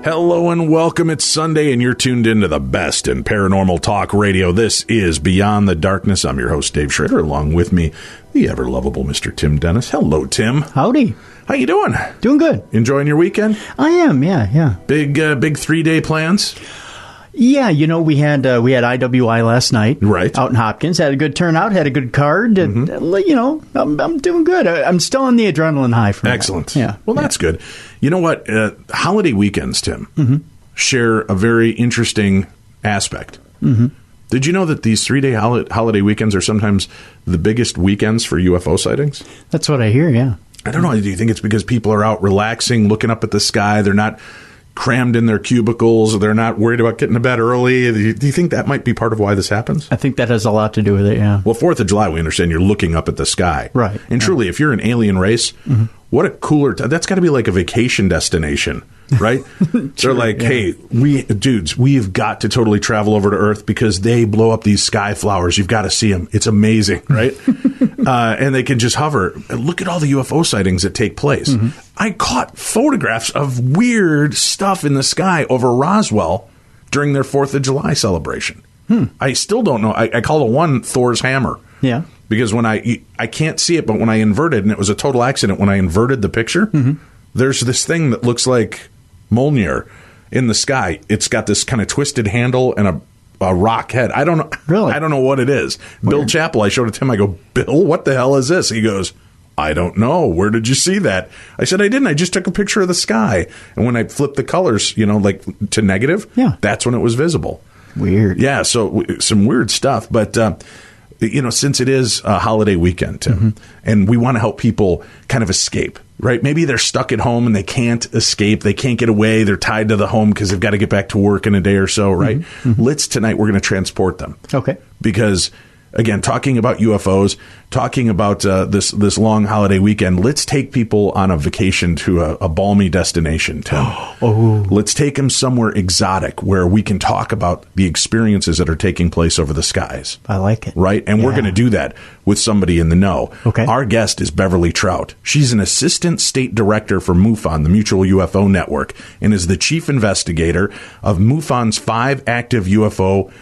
Hello and welcome. It's Sunday and you're tuned into the best in paranormal talk radio. This is Beyond the Darkness. I'm your host, Dave Schrader. Along with me, the ever-lovable Mr. Tim Dennis. Hello, Tim. Howdy. How you doing? Doing good. Enjoying your weekend? I am, yeah. Big 3-day plans? Yeah, you know, we had IWI last night. Right. Out in Hopkins. Had a good turnout, had a good card. And, you know, I'm doing good. I'm still on the adrenaline high from Excellent. that. Yeah. Well, that's good. You know what? Holiday weekends, Tim, share a very interesting aspect. Did you know that these 3-day holiday weekends are sometimes the biggest weekends for UFO sightings? That's what I hear, yeah. I don't know. Do you think it's because people are out relaxing, looking up at the sky? They're not crammed in their cubicles. They're not worried about getting to bed early. Do you think that might be part of why this happens? I think that has a lot to do with it, yeah. Well, 4th of July, we understand you're looking up at the sky. Right. And truly, if you're an alien race, what a cooler... that's got to be like a vacation destination, right? They're like, hey, we've got to totally travel over to Earth because they blow up these sky flowers. You've got to see them. It's amazing, right? And they can just hover. Look at all the UFO sightings that take place. I caught photographs of weird stuff in the sky over Roswell during their 4th of July celebration. I still don't know. I call the one Thor's hammer. Yeah. Because when I can't see it, but when I inverted, and it was a total accident, when I inverted the picture, there's this thing that looks like Mjolnir in the sky. It's got this kind of twisted handle and a rock head. I don't know. Really? I don't know what it is. Weird. Bill Chappell, I showed it to him. I go, Bill, what the hell is this? He goes, I don't know. Where did you see that? I said, I didn't. I just took a picture of the sky. And when I flipped the colors, like to negative, that's when it was visible. Weird. Yeah, so some weird stuff. But, since it is a holiday weekend, Tim, and we want to help people kind of escape, right? Maybe they're stuck at home and they can't escape. They can't get away. They're tied to the home because they've got to get back to work in a day or so, right? Tonight, we're going to transport them. Okay. Because... again, talking about UFOs, talking about this long holiday weekend, let's take people on a vacation to a balmy destination, Tim. Let's take them somewhere exotic where we can talk about the experiences that are taking place over the skies. I like it. Right? And we're going to do that with somebody in the know. Okay. Our guest is Beverly Trout. She's an assistant state director for MUFON, the Mutual UFO Network, and is the chief investigator of MUFON's 5 active UFO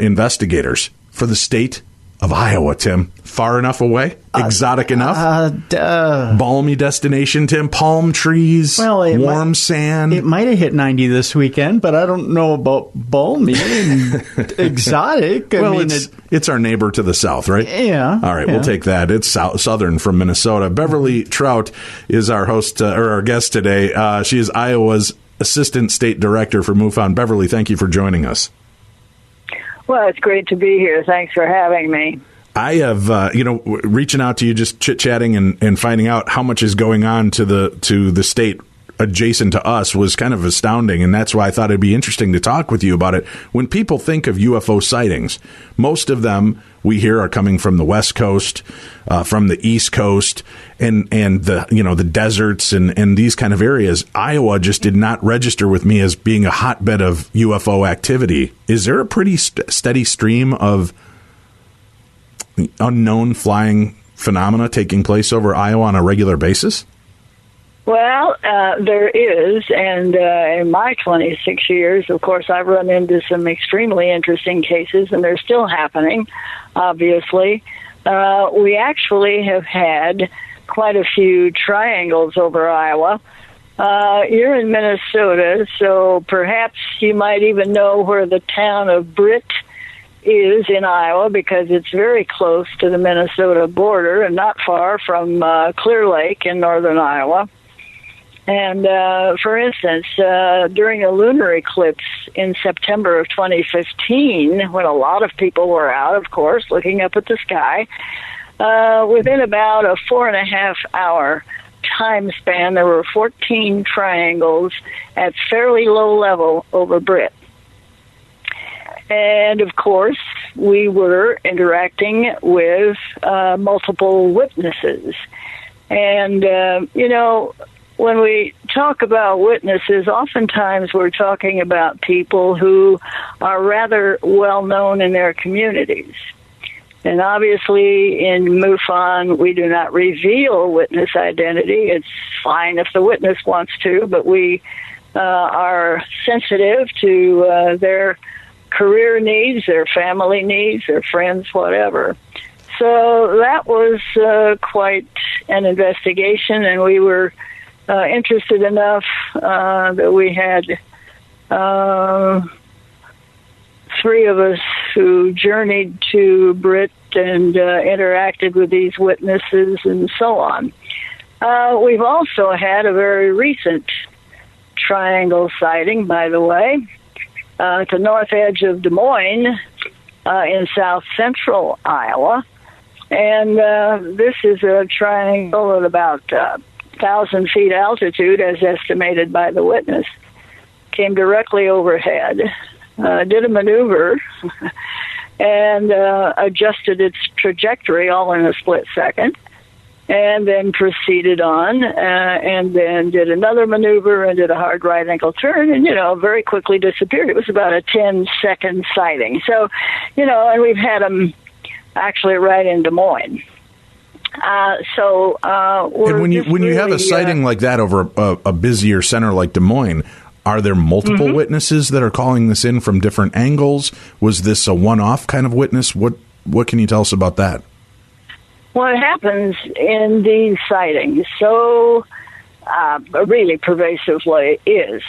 investigators for the state of Iowa, Tim. Far enough away? Exotic enough? Balmy destination, Tim? Palm trees? Warm sand? It might have hit 90 this weekend, but I don't know about balmy and exotic. It's our neighbor to the south, right? Yeah. All right, we'll take that. It's southern from Minnesota. Beverly Trout is our host, or our guest today. She is Iowa's assistant state director for MUFON. Beverly, thank you for joining us. Well, it's great to be here. Thanks for having me. I have, reaching out to you, just chit-chatting and finding out how much is going on to the state adjacent to us was kind of astounding, and that's why I thought it'd be interesting to talk with you about it. When people think of UFO sightings, most of them we hear are coming from the West Coast, from the East Coast, and the deserts and these kind of areas. Iowa just did not register with me as being a hotbed of UFO activity. Is there a pretty steady stream of unknown flying phenomena taking place over Iowa on a regular basis? Well, there is, and in my 26 years, of course, I've run into some extremely interesting cases, and they're still happening, obviously. We actually have had quite a few triangles over Iowa. You're in Minnesota, so perhaps you might even know where the town of Britt is in Iowa, because it's very close to the Minnesota border and not far from Clear Lake in northern Iowa. And, for instance, during a lunar eclipse in September of 2015, when a lot of people were out, of course, looking up at the sky, within about a 4.5-hour time span, there were 14 triangles at fairly low level over Britt. And, of course, we were interacting with multiple witnesses. And, when we talk about witnesses, oftentimes we're talking about people who are rather well known in their communities. And obviously in MUFON, we do not reveal witness identity. It's fine if the witness wants to, but we are sensitive to their career needs, their family needs, their friends, whatever. So that was quite an investigation, and we were interested enough that we had 3 of us who journeyed to Britt and interacted with these witnesses and so on. We've also had a very recent triangle sighting, by the way, at the north edge of Des Moines in south central Iowa. And this is a triangle at about 1,000 feet altitude, as estimated by the witness. Came directly overhead, did a maneuver, and adjusted its trajectory all in a split second, and then proceeded on, and then did another maneuver and did a hard right ankle turn, and, very quickly disappeared. It was about a 10-second sighting. So, and we've had them actually right in Des Moines. And when you have a sighting like that over a busier center like Des Moines, are there multiple witnesses that are calling this in from different angles? Was this a one-off kind of witness? What can you tell us about that? What happens in these sightings so really pervasively is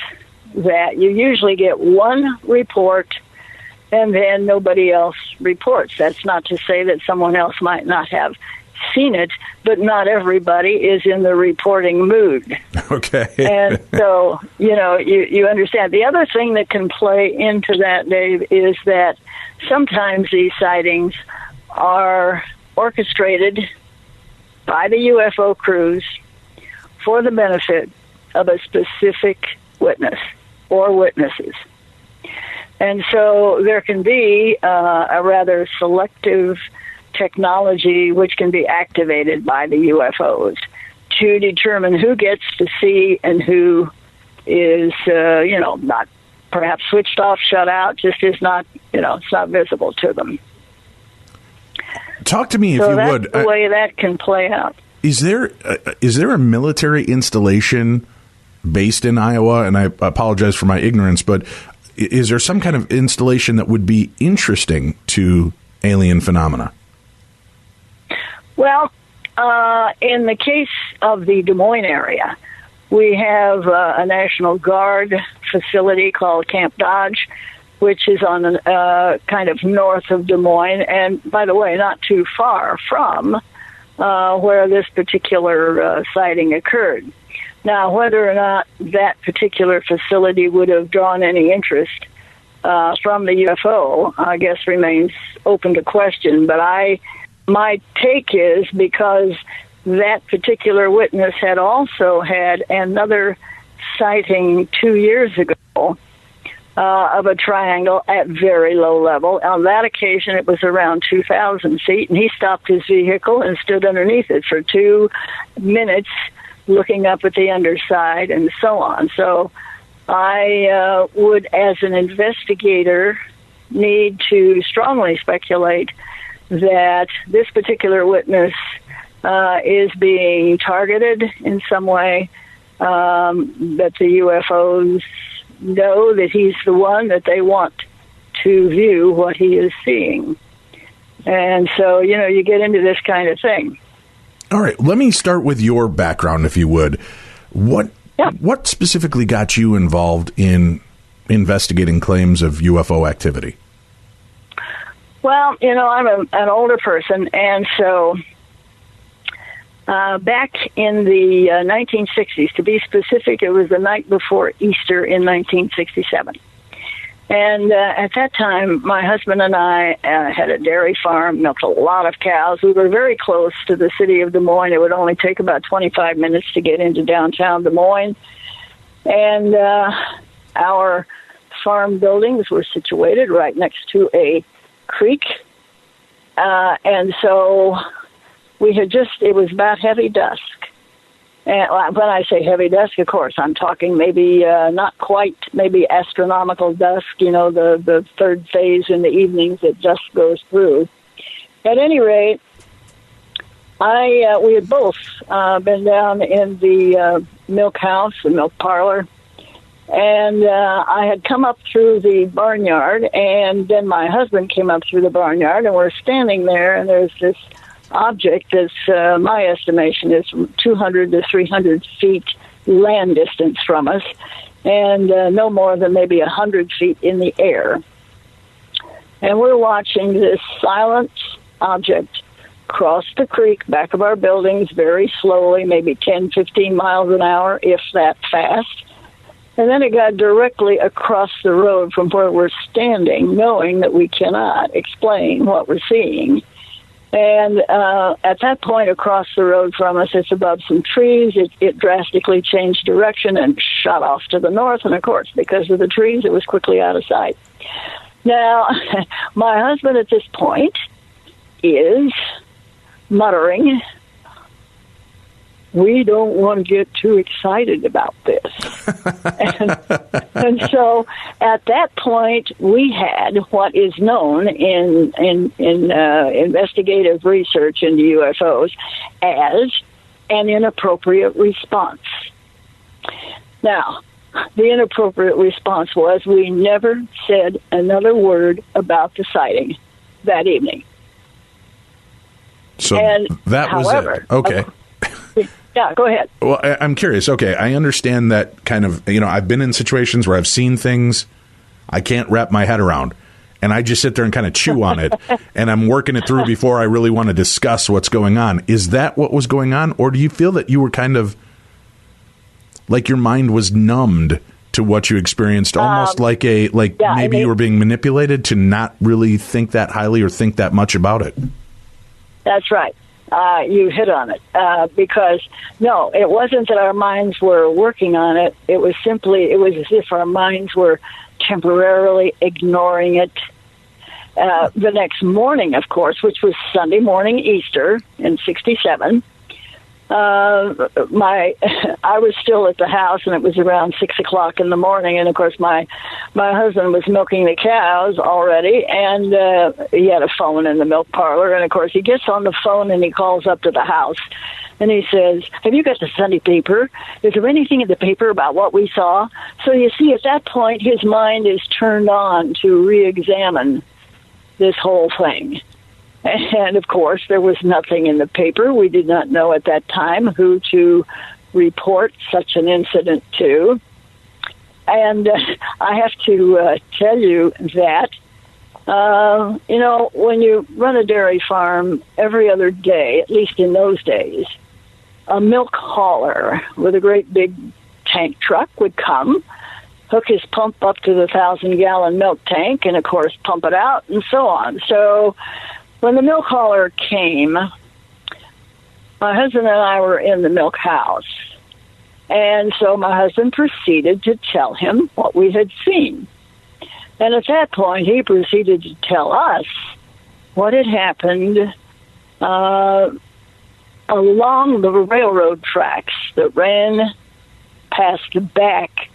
that you usually get one report and then nobody else reports. That's not to say that someone else might not have seen it, but not everybody is in the reporting mood. Okay. And so, you understand. The other thing that can play into that, Dave, is that sometimes these sightings are orchestrated by the UFO crews for the benefit of a specific witness or witnesses. And so there can be a rather selective technology which can be activated by the UFOs to determine who gets to see and who is, not perhaps switched off, shut out, just is not, it's not visible to them. Talk to me, if you would. So that's the way that can play out. Is there a military installation based in Iowa? And I apologize for my ignorance, but is there some kind of installation that would be interesting to alien phenomena? Well, in the case of the Des Moines area, we have a National Guard facility called Camp Dodge, which is on kind of north of Des Moines, and by the way, not too far from where this particular sighting occurred. Now, whether or not that particular facility would have drawn any interest from the UFO, I guess remains open to question, but my take is because that particular witness had also had another sighting 2 years ago of a triangle at very low level. On that occasion, it was around 2,000 feet, and he stopped his vehicle and stood underneath it for 2 minutes looking up at the underside and so on. So I would, as an investigator, need to strongly speculate that this particular witness is being targeted in some way, that the UFOs know that he's the one that they want to view what he is seeing. And so, you get into this kind of thing. All right, let me start with your background, if you would. What specifically got you involved in investigating claims of UFO activity? Well, I'm an older person, and so back in the 1960s, to be specific, it was the night before Easter in 1967. And at that time, my husband and I had a dairy farm, milked a lot of cows. We were very close to the city of Des Moines. It would only take about 25 minutes to get into downtown Des Moines. And our farm buildings were situated right next to a creek. And so it was about heavy dusk. And when I say heavy dusk, of course, I'm talking maybe not quite, maybe astronomical dusk, the third phase in the evenings that dusk goes through. At any rate, we had both been down in the milk house, the milk parlor, and I had come up through the barnyard, and then my husband came up through the barnyard, and we're standing there, and there's this object that's, my estimation is 200 to 300 feet land distance from us, and no more than maybe 100 feet in the air. And we're watching this silent object cross the creek back of our buildings very slowly, maybe 10, 15 miles an hour, if that fast. And then it got directly across the road from where we're standing, knowing that we cannot explain what we're seeing. And at that point across the road from us, it's above some trees. It drastically changed direction and shot off to the north. And, of course, because of the trees, it was quickly out of sight. Now, my husband at this point is muttering, "We don't want to get too excited about this." and so at that point, we had what is known in investigative research into UFOs as an inappropriate response. Now, the inappropriate response was we never said another word about the sighting that evening. So and that was however, it. Okay. Yeah, go ahead. Well, I'm curious. Okay, I understand that kind of, I've been in situations where I've seen things I can't wrap my head around, and I just sit there and kind of chew on it, and I'm working it through before I really want to discuss what's going on. Is that what was going on, or do you feel that you were kind of, like your mind was numbed to what you experienced, almost maybe you were being manipulated to not really think that highly or think that much about it? That's right. You hit on it, because, no, it wasn't that our minds were working on it. It was as if our minds were temporarily ignoring it. The next morning, of course, which was Sunday morning, Easter in '67, I was still at the house, and it was around 6 o'clock in the morning. And of course, my husband was milking the cows already, and he had a phone in the milk parlor. And of course, he gets on the phone and he calls up to the house, and he says, "Have you got the Sunday paper? Is there anything in the paper about what we saw?" So you see, at that point, his mind is turned on to re-examine this whole thing. And, of course, there was nothing in the paper. We did not know at that time who to report such an incident to. And I have to tell you that, when you run a dairy farm every other day, at least in those days, a milk hauler with a great big tank truck would come, hook his pump up to the 1,000-gallon milk tank, and, of course, pump it out, and so on. So when the milk hauler came, my husband and I were in the milk house. And so my husband proceeded to tell him what we had seen. And at that point, he proceeded to tell us what had happened along the railroad tracks that ran past the back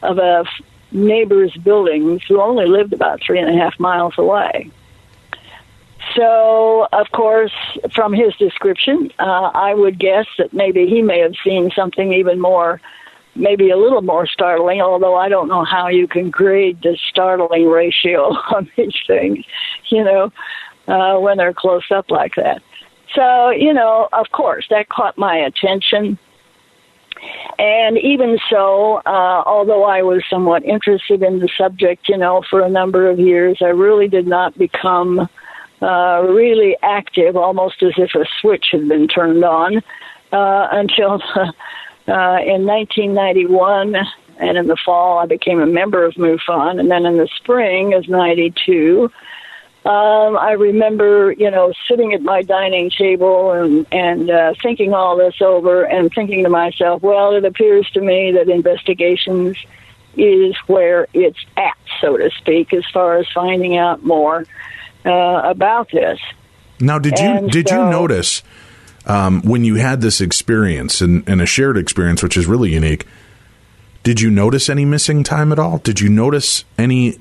of a neighbor's buildings who only lived about 3.5 miles away. So, of course, from his description, I would guess that maybe he may have seen something even more, maybe a little more startling, although I don't know how you can grade the startling ratio on these things, when they're close up like that. So, of course, that caught my attention. And even so, although I was somewhat interested in the subject, for a number of years, I really did not become really active, almost as if a switch had been turned on, until in 1991, And in the fall, I became a member of MUFON. And then in the spring of 92, I remember, sitting at my dining table and thinking all this over and thinking to myself, well, it appears to me that investigations is where it's at, so to speak, as far as finding out more about this. Now, did you notice when you had this experience and a shared experience, which is really unique, did you notice any missing time at all? Did you notice any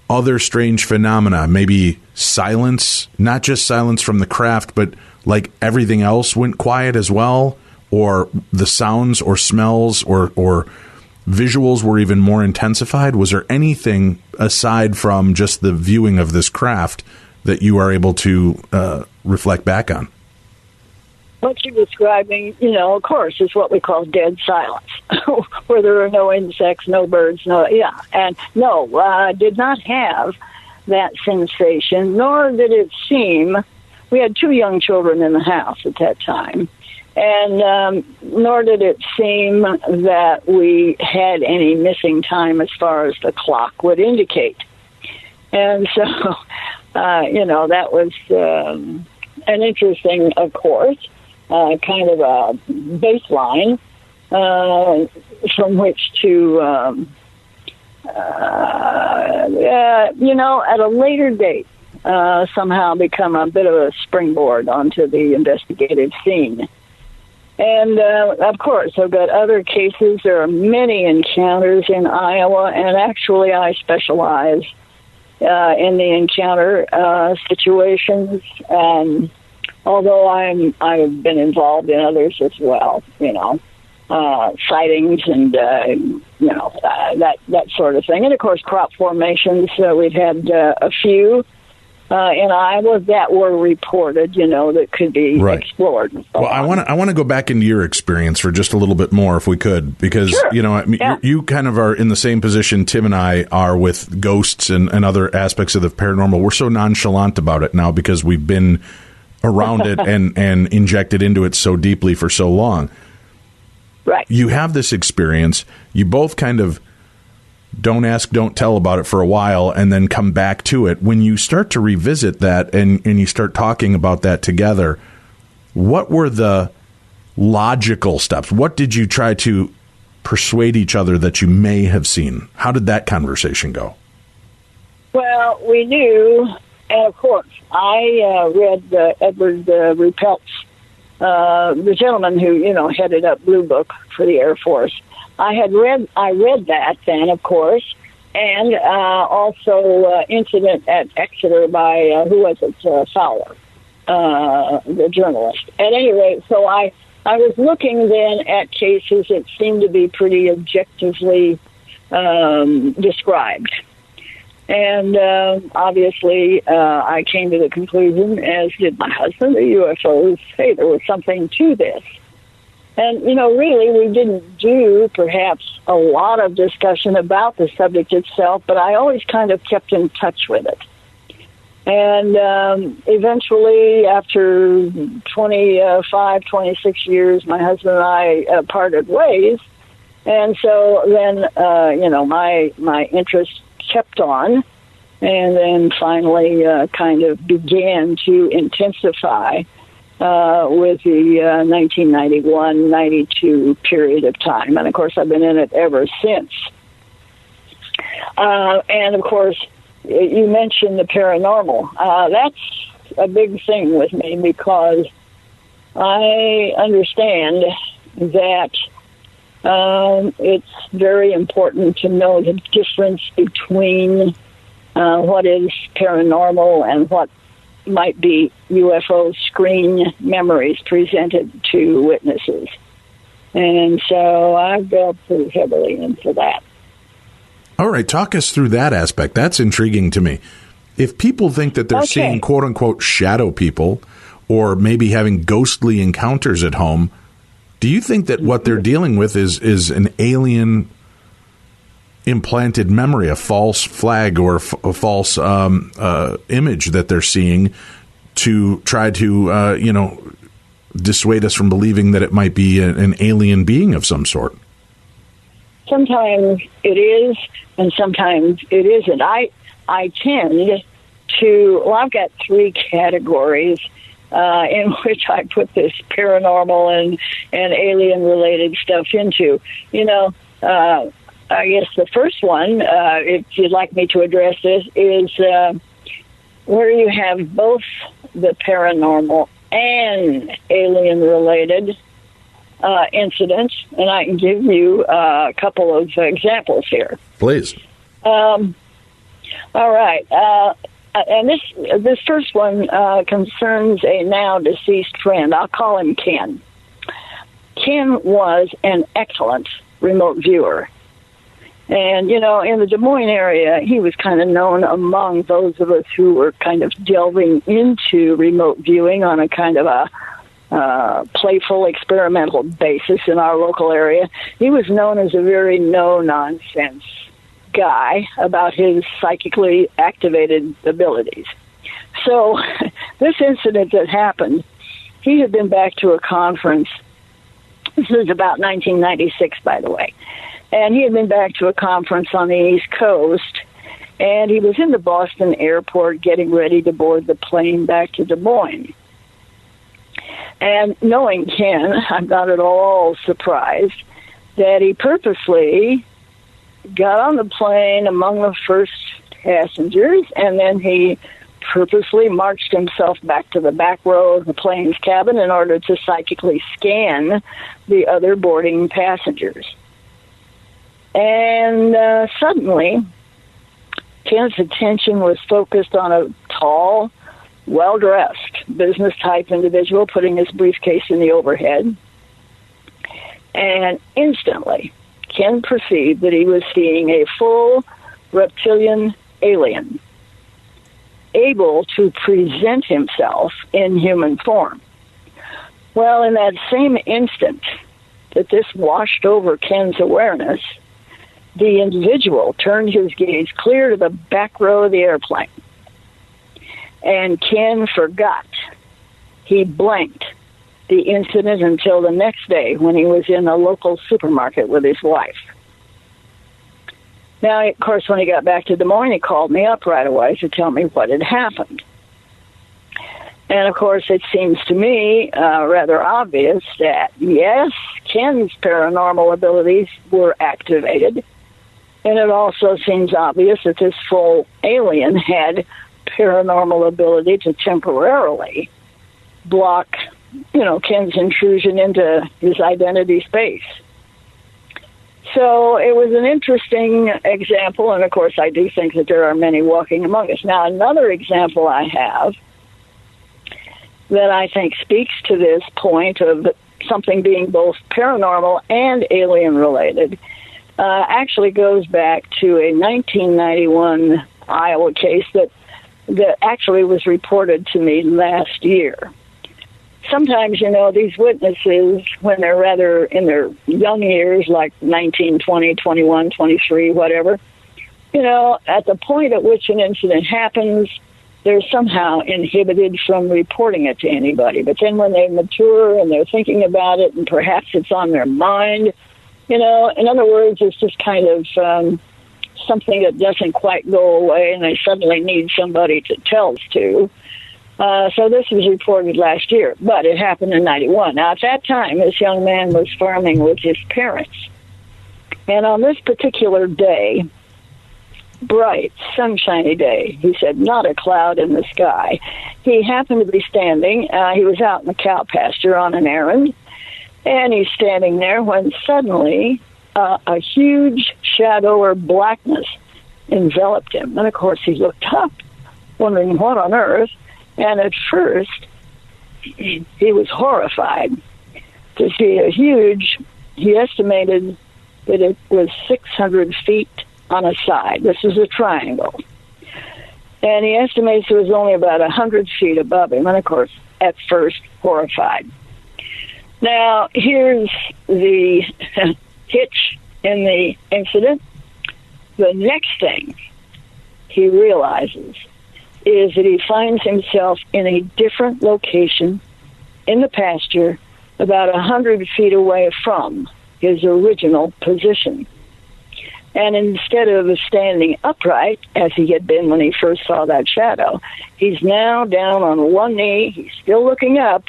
other strange phenomena, maybe silence, not just silence from the craft, but like everything else went quiet as well, or the sounds or smells or visuals were even more intensified? Was there anything aside from just the viewing of this craft that you are able to reflect back on? What you're describing, of course, is what we call dead silence, where there are no insects, no birds, and no, I did not have that sensation, nor did it seem. We had 2 young children in the house at that time, and nor did it seem that we had any missing time as far as the clock would indicate. And so, that was an interesting, of course, kind of a baseline from which to, at a later date, somehow become a bit of a springboard onto the investigative scene. And, of course, I've got other cases. There are many encounters in Iowa, and actually I specialize in the encounter situations, and although I've been involved in others as well, sightings and that sort of thing, and of course crop formations. We've had a few in Iowa that were reported, that could be explored. And so I want to go back into your experience for just a little bit more, if we could, because sure. You kind of are in the same position Tim and I are with ghosts and other aspects of the paranormal. We're so nonchalant about it now because we've been around it and injected into it so deeply for so long. Right. You have this experience. You both kind of don't ask, don't tell about it for a while and then come back to it. When you start to revisit that and you start talking about that together, what were the logical steps? What did you try to persuade each other that you may have seen? How did that conversation go? Well, we knew, and of course, I read Edward Ruppelt's, the gentleman who, headed up Blue Book for the Air Force. I read that then, of course, and also Incident at Exeter by, Fowler, the journalist. At any rate, so I was looking then at cases that seemed to be pretty objectively described. And obviously, I came to the conclusion, as did my husband, the UFOs, hey, there was something to this. And, really, we didn't do perhaps a lot of discussion about the subject itself, but I always kind of kept in touch with it. And eventually, after 25, 26 years, my husband and I parted ways. And so then, my interest kept on, and then finally kind of began to intensify with the 1991-92 period of time. And, of course, I've been in it ever since. And, of course, you mentioned the paranormal. That's a big thing with me because I understand that it's very important to know the difference between what is paranormal and what might be UFO screen memories presented to witnesses. And so I've delved pretty heavily into that. All right, talk us through that aspect. That's intriguing to me. If people think that they're seeing quote-unquote shadow people or maybe having ghostly encounters at home, do you think that what they're dealing with is an alien implanted memory, a false flag or a false image that they're seeing to try to, dissuade us from believing that it might be an alien being of some sort? Sometimes it is, and sometimes it isn't. I tend to, well, I've got 3 categories in which I put this paranormal and alien-related stuff into. I guess the first one, if you'd like me to address this, is where you have both the paranormal and alien-related incidents, and I can give you a couple of examples here. Please. All right. And this first one concerns a now deceased friend. I'll call him Ken. Ken was an excellent remote viewer. And, in the Des Moines area, he was kind of known among those of us who were kind of delving into remote viewing on a kind of a playful, experimental basis in our local area. He was known as a very no-nonsense guy about his psychically activated abilities. So this incident that happened, he had been back to a conference. This was about 1996, by the way. And he had been back to a conference on the East Coast, and he was in the Boston airport getting ready to board the plane back to Des Moines. And knowing Ken, I'm not at all surprised that he purposely got on the plane among the first passengers, and then he purposely marched himself back to the back row of the plane's cabin in order to psychically scan the other boarding passengers. And suddenly, Ken's attention was focused on a tall, well-dressed, business-type individual putting his briefcase in the overhead. And instantly, Ken perceived that he was seeing a full reptilian alien, able to present himself in human form. Well, in that same instant that this washed over Ken's awareness, the individual turned his gaze clear to the back row of the airplane. And Ken forgot. He blanked the incident until the next day when he was in a local supermarket with his wife. Now, of course, when he got back to Des Moines, he called me up right away to tell me what had happened. And, of course, it seems to me rather obvious that, yes, Ken's paranormal abilities were activated. And it also seems obvious that this full alien had paranormal ability to temporarily block, Ken's intrusion into his identity space. So it was an interesting example, and of course I do think that there are many walking among us. Now, another example I have that I think speaks to this point of something being both paranormal and alien-related actually goes back to a 1991 Iowa case that actually was reported to me last year. Sometimes, these witnesses, when they're rather in their young years, like 19, 20, 21, 23, whatever, at the point at which an incident happens, they're somehow inhibited from reporting it to anybody. But then when they mature and they're thinking about it and perhaps it's on their mind, in other words, it's just kind of something that doesn't quite go away and they suddenly need somebody to tell to. So this was reported last year, but it happened in 91. Now, at that time, this young man was farming with his parents. And on this particular day, bright, sunshiny day, he said, not a cloud in the sky, he happened to be standing. He was out in the cow pasture on an errand, and he's standing there when suddenly a huge shadow or blackness enveloped him. And, of course, he looked up, wondering what on earth. And at first, he was horrified to see a huge, he estimated that it was 600 feet on a side. This is a triangle. And he estimates it was only about 100 feet above him. And, of course, at first, horrified. Now, here's the hitch in the incident. The next thing he realizes is that he finds himself in a different location in the pasture about 100 feet away from his original position. And instead of standing upright, as he had been when he first saw that shadow, he's now down on one knee, he's still looking up,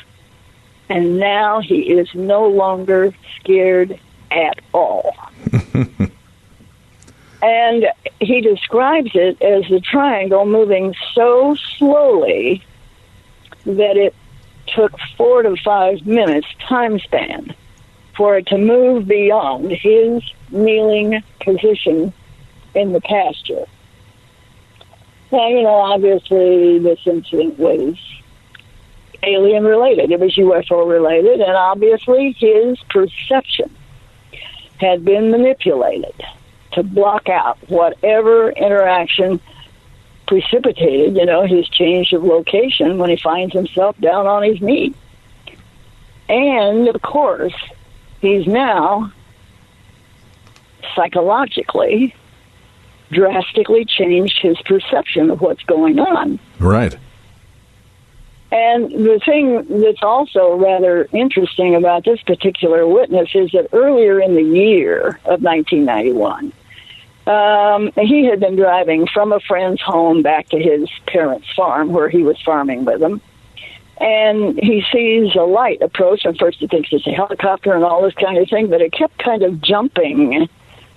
and now he is no longer scared at all. And he describes it as the triangle moving so slowly that it took 4 to 5 minutes time span for it to move beyond his kneeling position in the pasture. Now, obviously this incident was alien related. It was UFO related, and obviously his perception had been manipulated to block out whatever interaction precipitated, his change of location when he finds himself down on his knee. And, of course, he's now psychologically drastically changed his perception of what's going on. Right. And the thing that's also rather interesting about this particular witness is that earlier in the year of 1991, he had been driving from a friend's home back to his parents' farm where he was farming with them. And he sees a light approach, and first he thinks it's a helicopter and all this kind of thing, but it kept kind of jumping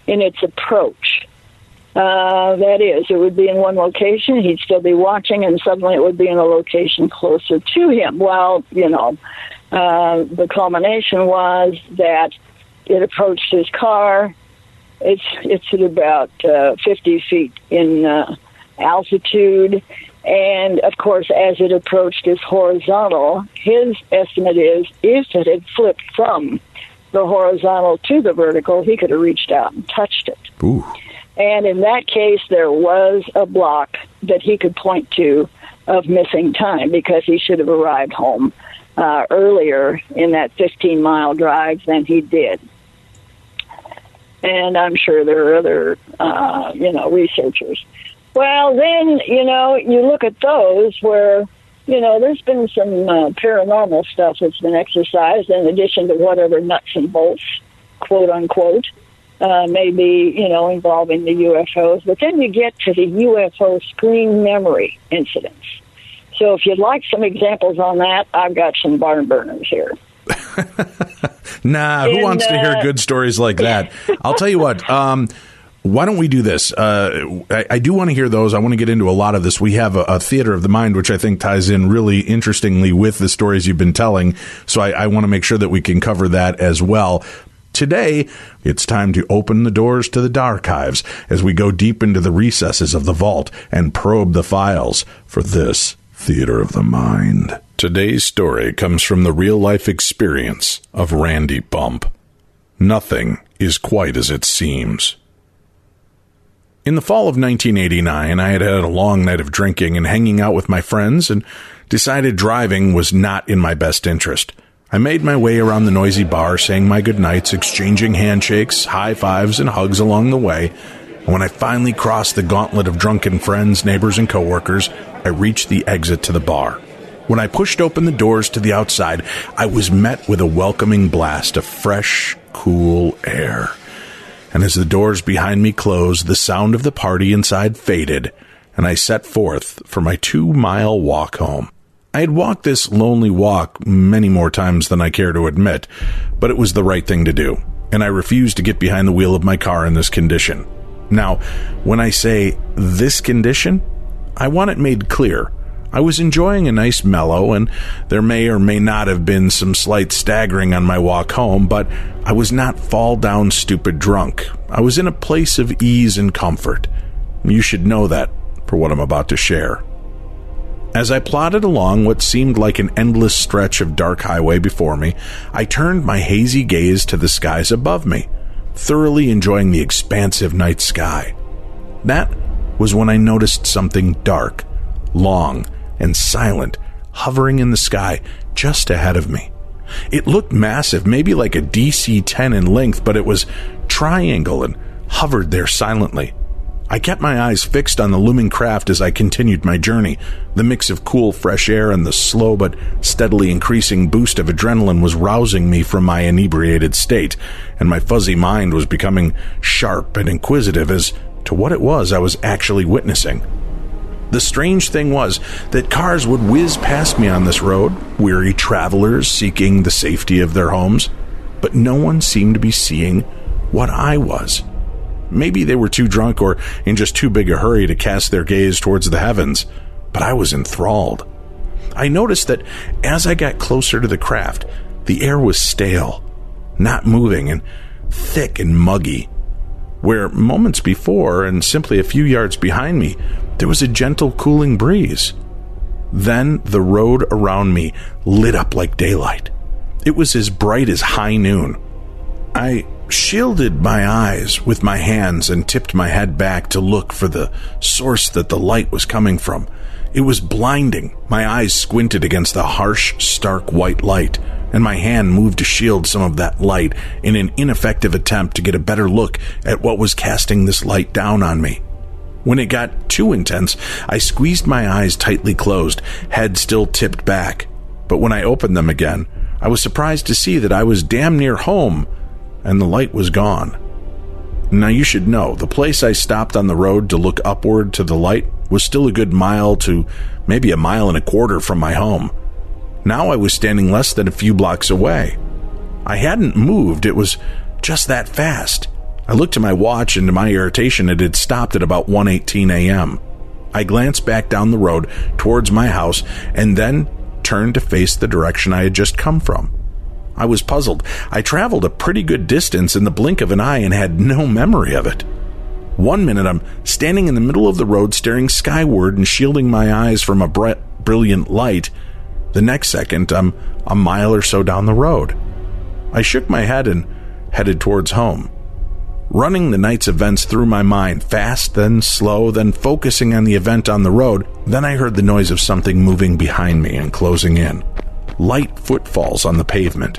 in its approach. That is, it would be in one location, he'd still be watching, and suddenly it would be in a location closer to him. Well, the culmination was that it approached his car. It's at about 50 feet in altitude. And, of course, as it approached its horizontal, his estimate is if it had flipped from the horizontal to the vertical, he could have reached out and touched it. Ooh. And in that case, there was a block that he could point to of missing time because he should have arrived home earlier in that 15-mile drive than he did. And I'm sure there are other, researchers. Well, then, you look at those where, there's been some paranormal stuff that's been exercised in addition to whatever nuts and bolts, quote unquote, may be, involving the UFOs. But then you get to the UFO screen memory incidents. So if you'd like some examples on that, I've got some barn burners here. Nah, who wants to hear good stories like that? I'll tell you what. Why don't we do this? I do want to hear those. I want to get into a lot of this. We have a theater of the mind, which I think ties in really interestingly with the stories you've been telling. So I want to make sure that we can cover that as well. Today, it's time to open the doors to the archives as we go deep into the recesses of the vault and probe the files for this theater of the mind. Today's story comes from the real-life experience of Randy Bump. Nothing is quite as it seems. In the fall of 1989, I had had a long night of drinking and hanging out with my friends and decided driving was not in my best interest. I made my way around the noisy bar, saying my goodnights, exchanging handshakes, high fives, and hugs along the way. And when I finally crossed the gauntlet of drunken friends, neighbors, and coworkers, I reached the exit to the bar. When I pushed open the doors to the outside, I was met with a welcoming blast of fresh, cool air. And as the doors behind me closed, the sound of the party inside faded, and I set forth for my 2-mile walk home. I had walked this lonely walk many more times than I care to admit, but it was the right thing to do, and I refused to get behind the wheel of my car in this condition. Now, when I say this condition, I want it made clear. I was enjoying a nice mellow, and there may or may not have been some slight staggering on my walk home, but I was not fall-down stupid drunk. I was in a place of ease and comfort. You should know that for what I'm about to share. As I plodded along what seemed like an endless stretch of dark highway before me, I turned my hazy gaze to the skies above me, thoroughly enjoying the expansive night sky. That was when I noticed something dark, long, and silent, hovering in the sky just ahead of me. It looked massive, maybe like a DC-10 in length, but it was triangle and hovered there silently. I kept my eyes fixed on the looming craft as I continued my journey. The mix of cool, fresh air and the slow but steadily increasing boost of adrenaline was rousing me from my inebriated state, and my fuzzy mind was becoming sharp and inquisitive as to what it was I was actually witnessing. The strange thing was that cars would whiz past me on this road, weary travelers seeking the safety of their homes, but no one seemed to be seeing what I was. Maybe they were too drunk or in just too big a hurry to cast their gaze towards the heavens, but I was enthralled. I noticed that as I got closer to the craft, the air was stale, not moving, and thick and muggy. Where moments before, and simply a few yards behind me, there was a gentle cooling breeze. Then the road around me lit up like daylight. It was as bright as high noon. I shielded my eyes with my hands and tipped my head back to look for the source that the light was coming from. It was blinding. My eyes squinted against the harsh, stark white light, and my hand moved to shield some of that light in an ineffective attempt to get a better look at what was casting this light down on me. When it got too intense, I squeezed my eyes tightly closed, head still tipped back. But when I opened them again, I was surprised to see that I was damn near home, and the light was gone. Now you should know, the place I stopped on the road to look upward to the light was still a good mile to maybe a mile and a quarter from my home. Now I was standing less than a few blocks away. I hadn't moved, it was just that fast. I looked at my watch, and to my irritation, it had stopped at about 1:18 a.m. I glanced back down the road towards my house, and then turned to face the direction I had just come from. I was puzzled. I traveled a pretty good distance in the blink of an eye and had no memory of it. One minute I'm standing in the middle of the road staring skyward and shielding my eyes from a brilliant light. The next second I'm a mile or so down the road. I shook my head and headed towards home. Running the night's events through my mind, fast, then slow, then focusing on the event on the road, then I heard the noise of something moving behind me and closing in. Light footfalls on the pavement.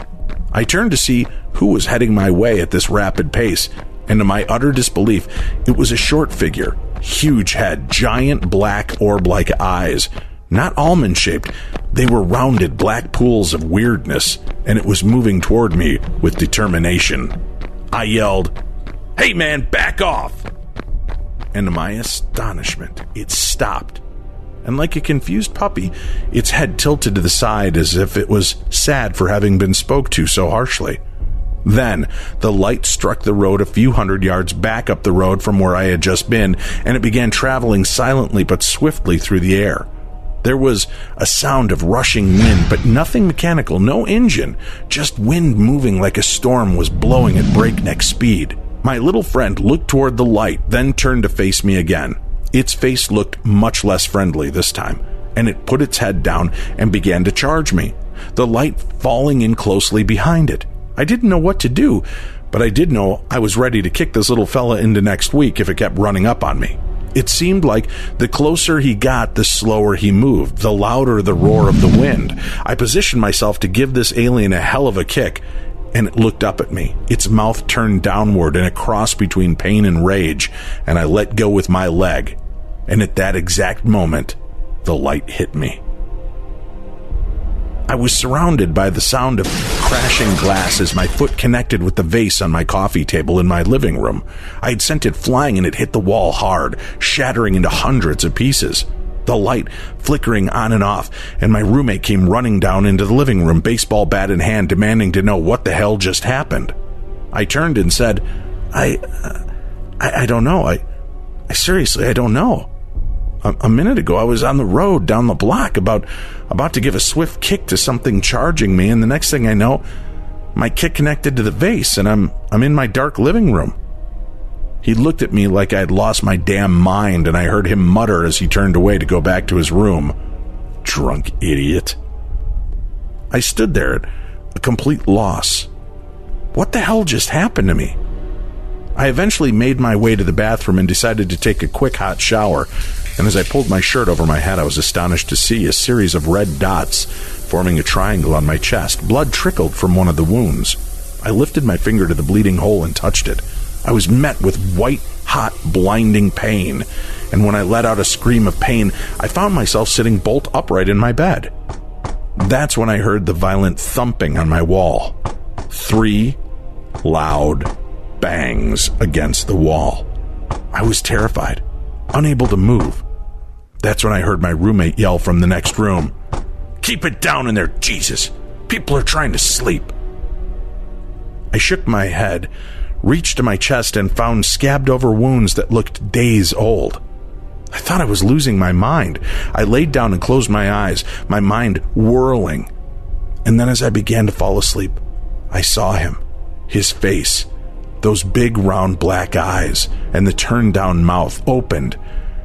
I turned to see who was heading my way at this rapid pace, and to my utter disbelief, it was a short figure, huge head, giant black orb-like eyes. Not almond-shaped, they were rounded black pools of weirdness, and it was moving toward me with determination. I yelled, "Hey man, back off!" And to my astonishment, it stopped. And like a confused puppy, its head tilted to the side as if it was sad for having been spoke to so harshly. Then, the light struck the road a few hundred yards back up the road from where I had just been, and it began traveling silently but swiftly through the air. There was a sound of rushing wind, but nothing mechanical, no engine, just wind moving like a storm was blowing at breakneck speed. My little friend looked toward the light, then turned to face me again. Its face looked much less friendly this time, and it put its head down and began to charge me, the light falling in closely behind it. I didn't know what to do, but I did know I was ready to kick this little fella into next week if it kept running up on me. It seemed like the closer he got, the slower he moved, the louder the roar of the wind. I positioned myself to give this alien a hell of a kick, and it looked up at me, its mouth turned downward in a cross between pain and rage, and I let go with my leg. And at that exact moment, the light hit me. I was surrounded by the sound of crashing glass as my foot connected with the vase on my coffee table in my living room. I had sent it flying and it hit the wall hard, shattering into hundreds of pieces. The light flickering on and off, and my roommate came running down into the living room, baseball bat in hand, demanding to know what the hell just happened. I turned and said, I don't know. I seriously, I don't know. A minute ago, I was on the road down the block about to give a swift kick to something charging me, and the next thing I know, my kick connected to the vase, and I'm in my dark living room. He looked at me like I had lost my damn mind, and I heard him mutter as he turned away to go back to his room. Drunk idiot. I stood there at a complete loss. What the hell just happened to me? I eventually made my way to the bathroom and decided to take a quick hot shower, and as I pulled my shirt over my head, I was astonished to see a series of red dots forming a triangle on my chest. Blood trickled from one of the wounds. I lifted my finger to the bleeding hole and touched it. I was met with white-hot, blinding pain, and when I let out a scream of pain, I found myself sitting bolt upright in my bed. That's when I heard the violent thumping on my wall. 3 loud bangs against the wall. I was terrified, unable to move. That's when I heard my roommate yell from the next room, "Keep it down in there, Jesus! People are trying to sleep." I shook my head, reached to my chest, and found scabbed over wounds that looked days old. I thought I was losing my mind. I laid down and closed my eyes, my mind whirling. And then as I began to fall asleep, I saw him, his face, those big round black eyes, and the turned-down mouth opened,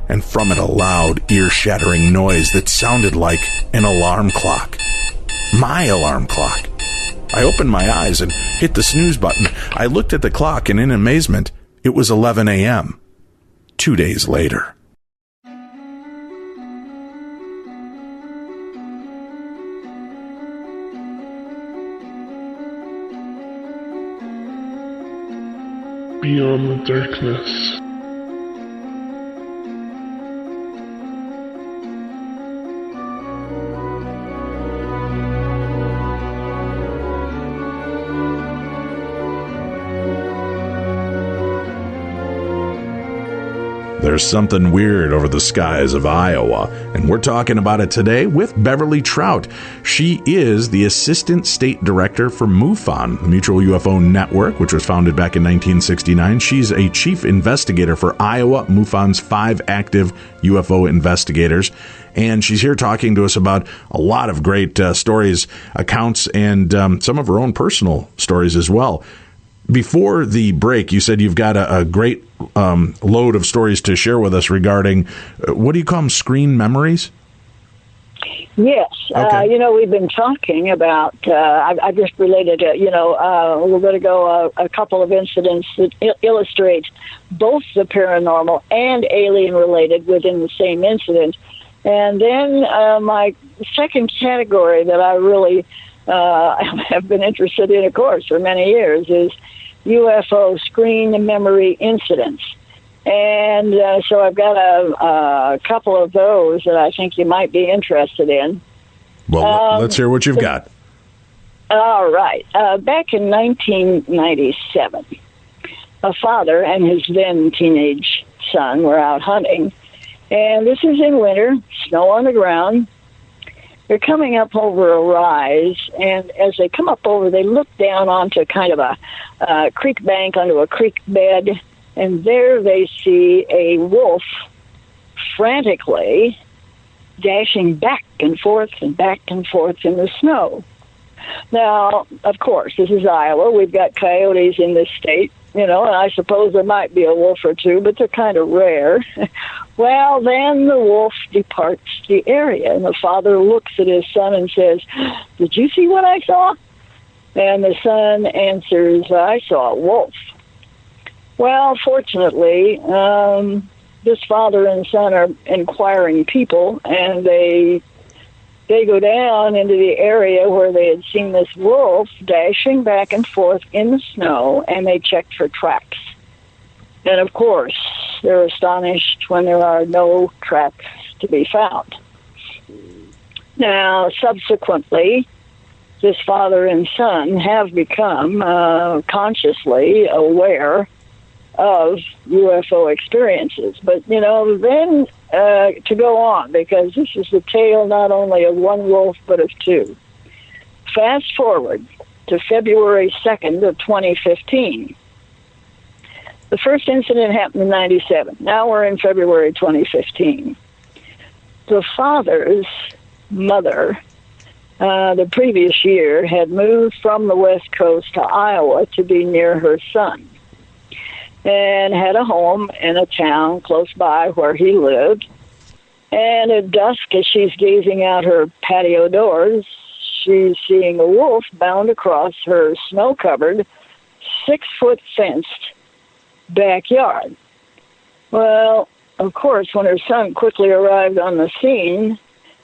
and from it a loud, ear-shattering noise that sounded like an alarm clock. My alarm clock. I opened my eyes and hit the snooze button. I looked at the clock, and in amazement, it was 11 a.m., 2 days later. Beyond the darkness. There's something weird over the skies of Iowa, and we're talking about it today with Beverly Trout. She is the Assistant State Director for MUFON, the Mutual UFO Network, which was founded back in 1969. She's a Chief Investigator for Iowa, MUFON's 5 active UFO investigators. And she's here talking to us about a lot of great stories, accounts, and some of her own personal stories as well. Before the break, you said you've got a great load of stories to share with us regarding, what do you call them, screen memories? Yes. Okay. We've been talking about, I just related, a little bit ago, a couple of incidents that illustrate both the paranormal and alien-related within the same incident. And then my second category that I really have been interested in, of course, for many years is UFO screen memory incidents. And so I've got a couple of those that I think you might be interested in. Well, let's hear what you've got. All right. Back in 1997, a father and his then teenage son were out hunting. And this is in winter, snow on the ground. They're coming up over a rise, and as they come up over, they look down onto kind of a creek bank, onto a creek bed, and there they see a wolf frantically dashing back and forth in the snow. Now, of course, this is Iowa. We've got coyotes in this state, and I suppose there might be a wolf or two, but they're kind of rare. Well, then the wolf departs the area, and the father looks at his son and says, "Did you see what I saw?" And the son answers, "I saw a wolf." Well, fortunately, this father and son are inquiring people, and they go down into the area where they had seen this wolf dashing back and forth in the snow, and they checked for tracks. And, of course, they're astonished when there are no tracks to be found. Now, subsequently, this father and son have become consciously aware of UFO experiences. But, then to go on, because this is the tale not only of one wolf, but of two. Fast forward to February 2nd of 2015. The first incident happened in 97. Now we're in February 2015. The father's mother, the previous year, had moved from the West Coast to Iowa to be near her son, and had a home in a town close by where he lived. And at dusk, as she's gazing out her patio doors, she's seeing a wolf bound across her snow-covered, 6-foot fenced backyard. Well, of course, when her son quickly arrived on the scene,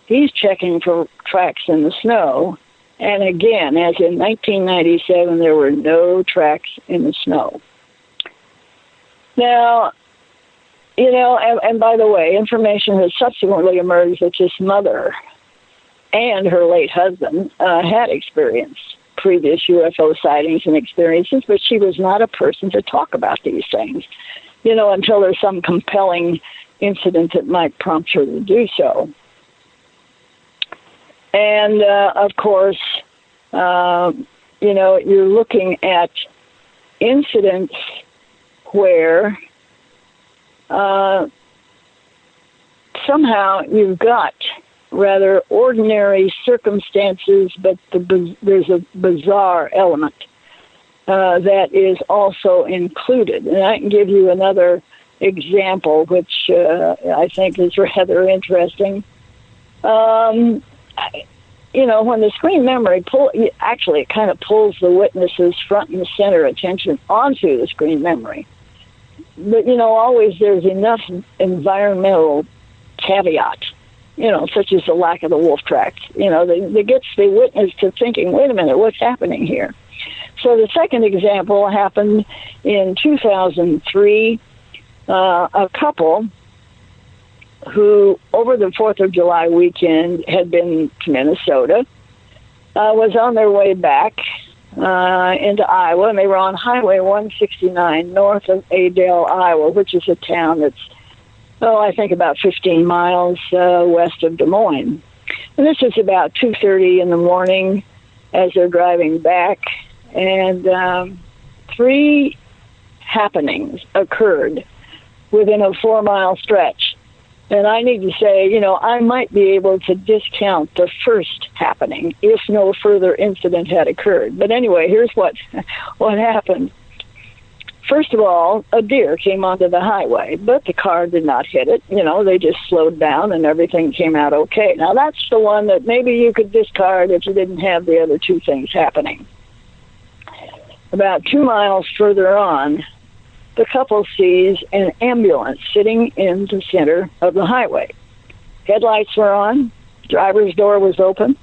he's checking for tracks in the snow. And again, as in 1997, there were no tracks in the snow. Now, and by the way, information has subsequently emerged that this mother and her late husband had experienced previous UFO sightings and experiences, but she was not a person to talk about these things, until there's some compelling incident that might prompt her to do so. And, of course, you're looking at incidents where somehow you've got rather ordinary circumstances, but there's a bizarre element that is also included. And I can give you another example, which I think is rather interesting. When the screen memory it kind of pulls the witness's front and center attention onto the screen memory. But, always there's enough environmental caveat, such as the lack of the wolf tracks, that gets the witness to thinking, wait a minute, what's happening here? So the second example happened in 2003. A couple who, over the 4th of July weekend, had been to Minnesota, was on their way back into Iowa, and they were on Highway 169 north of Adel, Iowa, which is a town that's, I think about 15 miles west of Des Moines. And this is about 2:30 in the morning as they're driving back, and 3 happenings occurred within a 4-mile stretch. And I need to say, I might be able to discount the first happening if no further incident had occurred. But anyway, here's what happened. First of all, a deer came onto the highway, but the car did not hit it. They just slowed down and everything came out okay. Now, that's the one that maybe you could discard if you didn't have the other 2 things happening. About 2 miles further on, the couple sees an ambulance sitting in the center of the highway. Headlights were on, driver's door was open,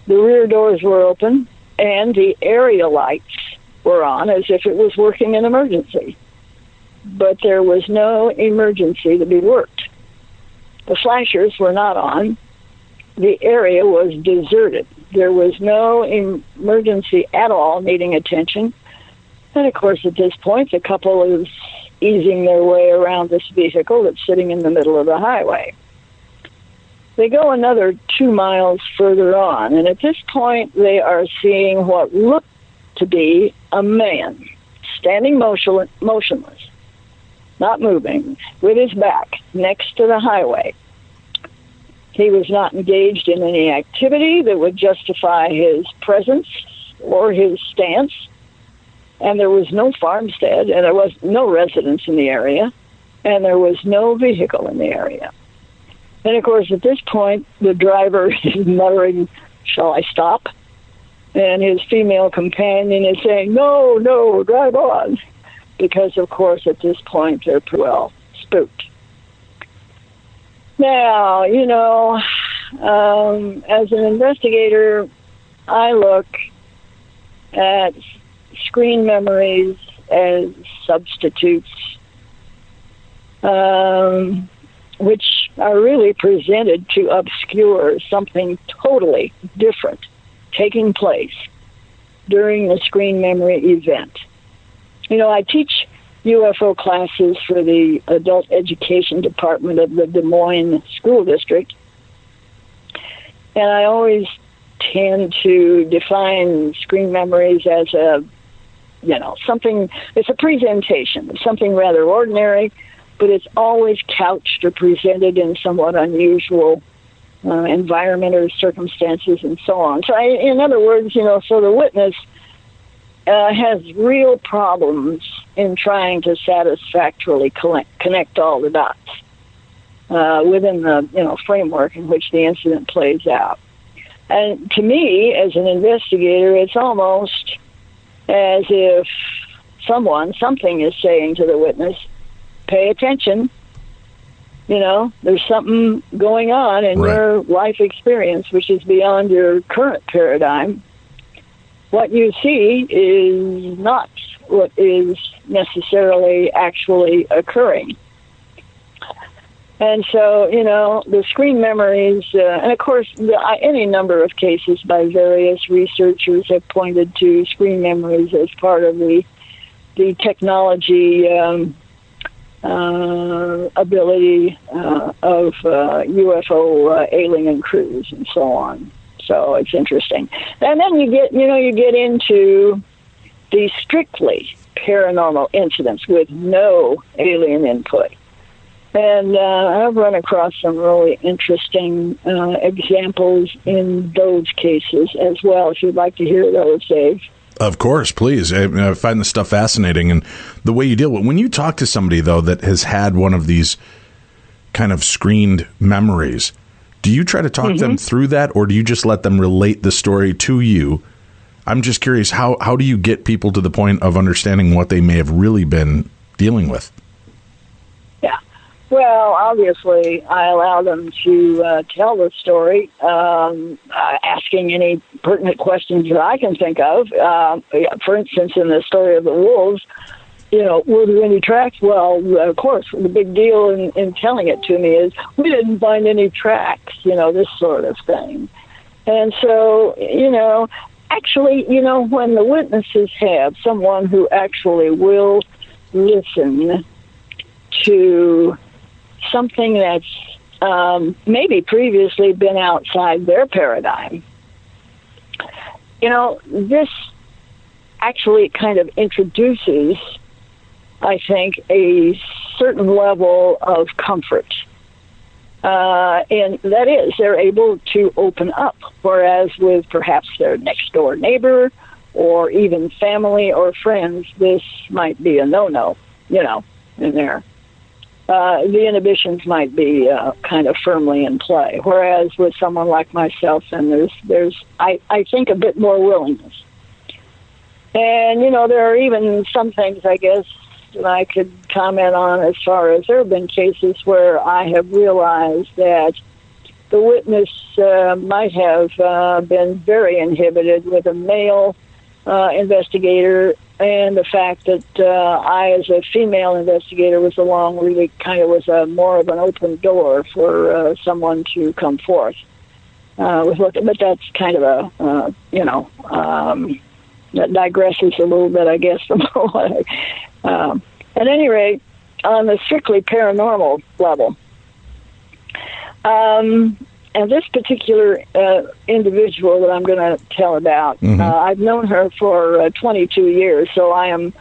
the rear doors were open, and the area lights were on as if it was working an emergency. But there was no emergency to be worked. The flashers were not on. The area was deserted. There was no emergency at all needing attention. And, of course, at this point, the couple is easing their way around this vehicle that's sitting in the middle of the highway. They go another 2 miles further on, and at this point, they are seeing what looked to be a man standing motionless, not moving, with his back next to the highway. He was not engaged in any activity that would justify his presence or his stance. And there was no farmstead, and there was no residence in the area, and there was no vehicle in the area. And, of course, at this point, the driver is muttering, "Shall I stop?" And his female companion is saying, no, drive on. Because, of course, at this point, they're pretty well spooked. Now, as an investigator, I look at screen memories as substitutes, which are really presented to obscure something totally different taking place during the screen memory event. I teach UFO classes for the adult education department of the Des Moines School District, and I always tend to define screen memories as something, it's a presentation of something rather ordinary, but it's always couched or presented in somewhat unusual environment or circumstances and so on. So in other words, so the witness has real problems in trying to satisfactorily connect all the dots within the framework in which the incident plays out. And to me, as an investigator, it's almost as if something is saying to the witness, pay attention. There's something going on in your life experience which is beyond your current paradigm. What you see is not what is necessarily actually occurring. And so, the screen memories, and of course, any number of cases by various researchers have pointed to screen memories as part of the technology ability of UFO alien crews and so on. So it's interesting. And then you get into the strictly paranormal incidents with no alien input. And I've run across some really interesting examples in those cases as well, if you'd like to hear those, Dave. Of course, please. I find this stuff fascinating. And the way you deal with it. When you talk to somebody, though, that has had one of these kind of screened memories, do you try to talk them through that, or do you just let them relate the story to you? I'm just curious, how do you get people to the point of understanding what they may have really been dealing with? Yeah. Well, obviously, I allow them to tell the story, asking any pertinent questions that I can think of. For instance, in the story of the wolves, were there any tracks? Well, of course, the big deal in telling it to me is we didn't find any tracks, this sort of thing. And so, actually, when the witnesses have someone who actually will listen to something that's maybe previously been outside their paradigm, this actually kind of introduces, I think, a certain level of comfort. And that is, they're able to open up, whereas with perhaps their next-door neighbor or even family or friends, this might be a no-no, in there. The inhibitions might be kind of firmly in play, whereas with someone like myself, then there's I think, a bit more willingness. And, there are even some things, I guess, that I could comment on as far as there have been cases where I have realized that the witness might have been very inhibited with a male investigator, and the fact that I, as a female investigator, was along really kind of was more of an open door for someone to come forth. But that's kind of that digresses a little bit, I guess, from what at any rate, on the strictly paranormal level, and this particular individual that I'm going to tell about, I've known her for 22 years, so I am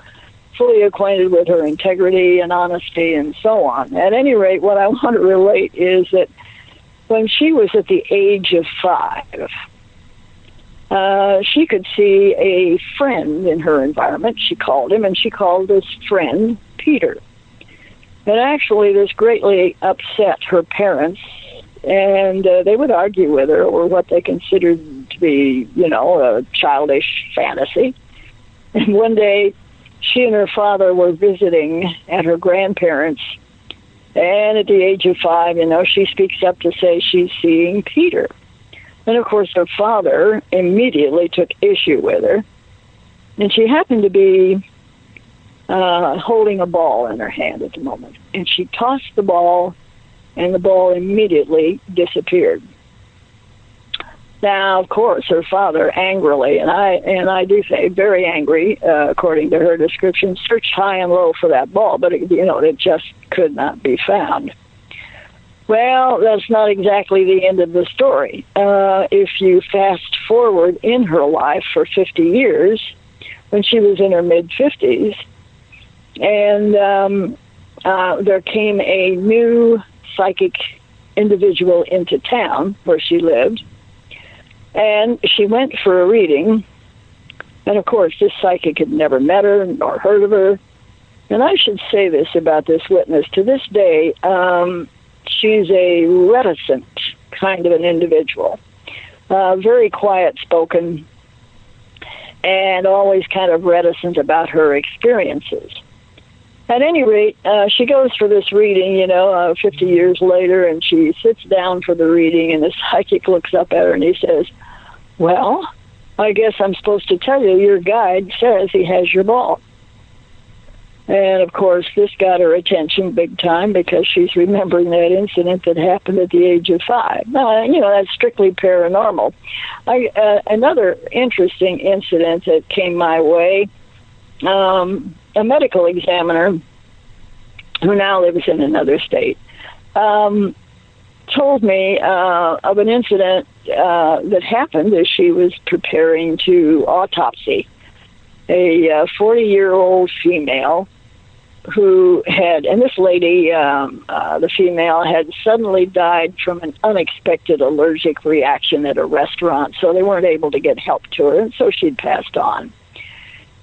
fully acquainted with her integrity and honesty and so on. At any rate, what I want to relate is that when she was at the age of 5, she could see a friend in her environment. She called him, and she called this friend Peter. And actually, this greatly upset her parents, and they would argue with her over what they considered to be, a childish fantasy. And one day, she and her father were visiting at her grandparents', and at the age of 5, she speaks up to say she's seeing Peter. And, of course, her father immediately took issue with her. And she happened to be holding a ball in her hand at the moment. And she tossed the ball, and the ball immediately disappeared. Now, of course, her father angrily, and I do say very angry, according to her description, searched high and low for that ball, but it just could not be found. Well, that's not exactly the end of the story. If you fast forward in her life for 50 years, when she was in her mid-50s, and there came a new psychic individual into town where she lived, and she went for a reading, and of course this psychic had never met her nor heard of her. And I should say this about this witness. To this day, she's a reticent kind of an individual, very quiet-spoken, and always kind of reticent about her experiences. At any rate, she goes for this reading, 50 years later, and she sits down for the reading, and the psychic looks up at her and he says, "Well, I guess I'm supposed to tell you, your guide says he has your ball." And, of course, this got her attention big time because she's remembering that incident that happened at the age of 5. That's strictly paranormal. Another interesting incident that came my way, a medical examiner who now lives in another state, told me of an incident that happened as she was preparing to autopsy a 40-year-old female who had, and this lady, the female, had suddenly died from an unexpected allergic reaction at a restaurant, so they weren't able to get help to her, and so she'd passed on.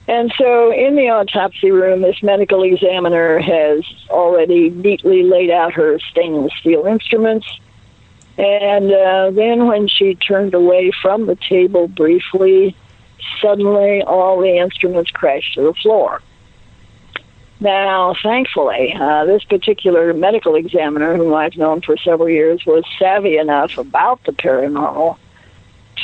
And so in the autopsy room, this medical examiner has already neatly laid out her stainless steel instruments, and then when she turned away from the table briefly, suddenly all the instruments crashed to the floor. Now, thankfully, this particular medical examiner, whom I've known for several years, was savvy enough about the paranormal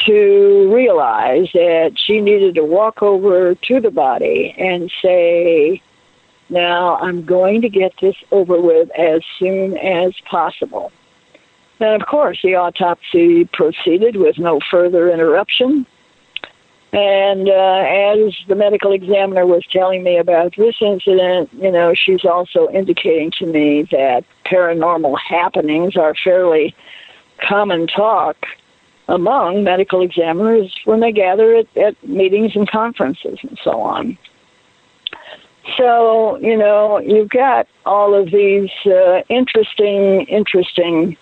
to realize that she needed to walk over to the body and say, now I'm going to get this over with as soon as possible. And, of course, the autopsy proceeded with no further interruption. And as the medical examiner was telling me about this incident, she's also indicating to me that paranormal happenings are fairly common talk among medical examiners when they gather at meetings and conferences and so on. So, you've got all of these interesting incidents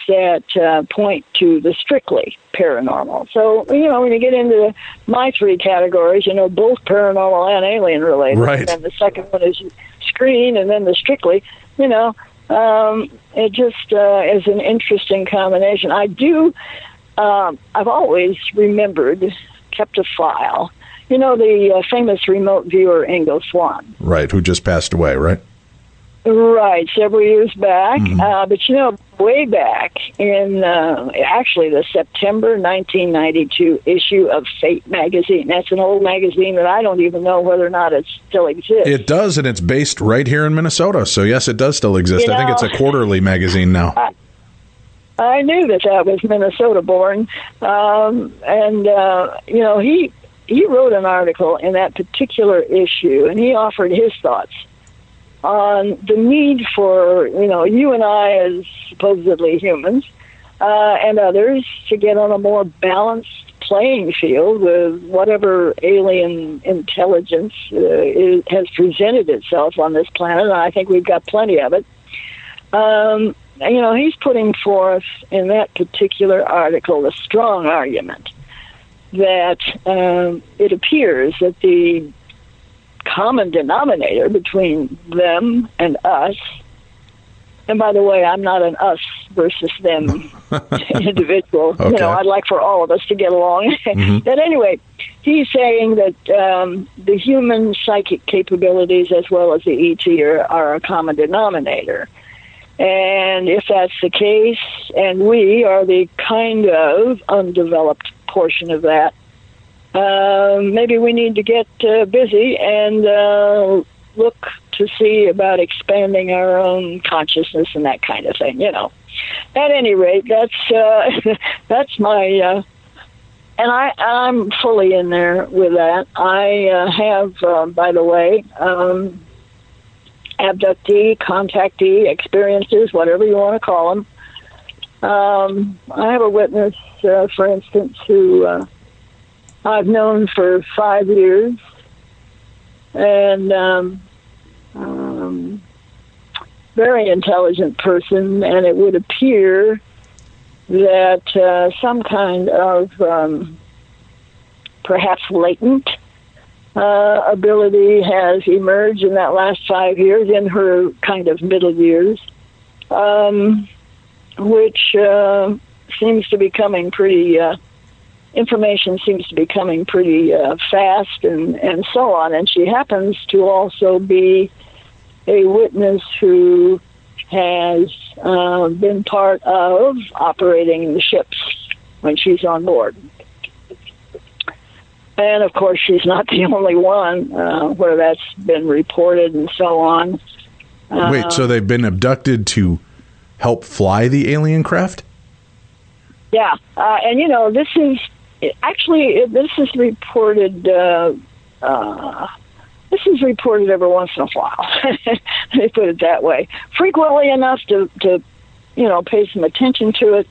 that point to the strictly paranormal. So, when you get into my 3 categories, both paranormal and alien related, right. And then the second one is screen, and then the strictly, it just is an interesting combination. I've always kept a file. The famous remote viewer Ingo Swann. Right, who just passed away, right? Right, several years back. But, way back in actually the September 1992 issue of Fate magazine. That's an old magazine that I don't even know whether or not it still exists. It does, and it's based right here in Minnesota. So, yes, it does still exist. I think it's a quarterly magazine now. I knew that was Minnesota-born. He wrote an article in that particular issue, and he offered his thoughts on the need for, you and I as supposedly humans and others to get on a more balanced playing field with whatever alien intelligence has presented itself on this planet, and I think we've got plenty of it. He's putting forth in that particular article a strong argument that it appears that the common denominator between them and us, and by the way, I'm not an us versus them individual. Okay. I'd like for all of us to get along. But anyway, he's saying that the human psychic capabilities as well as the ET are a common denominator. And if that's the case, and we are the kind of undeveloped portion of that, maybe we need to get busy and look to see about expanding our own consciousness and that kind of thing, At any rate, that's my, and I'm fully in there with that. I have, by the way, abductee, contactee experiences, whatever you want to call them. I have a witness, for instance, who I've known for 5 years, and very intelligent person, and it would appear that some kind of perhaps latent ability has emerged in that last 5 years, in her kind of middle years, which seems to be coming pretty, information seems to be coming pretty fast and so on. And she happens to also be a witness who has been part of operating the ships when she's on board. And, of course, she's not the only one where that's been reported and so on. Wait, so they've been abducted to help fly the alien craft? Yeah. And, this is reported... this is reported every once in a while. Let me put it that way. Frequently enough to pay some attention to it.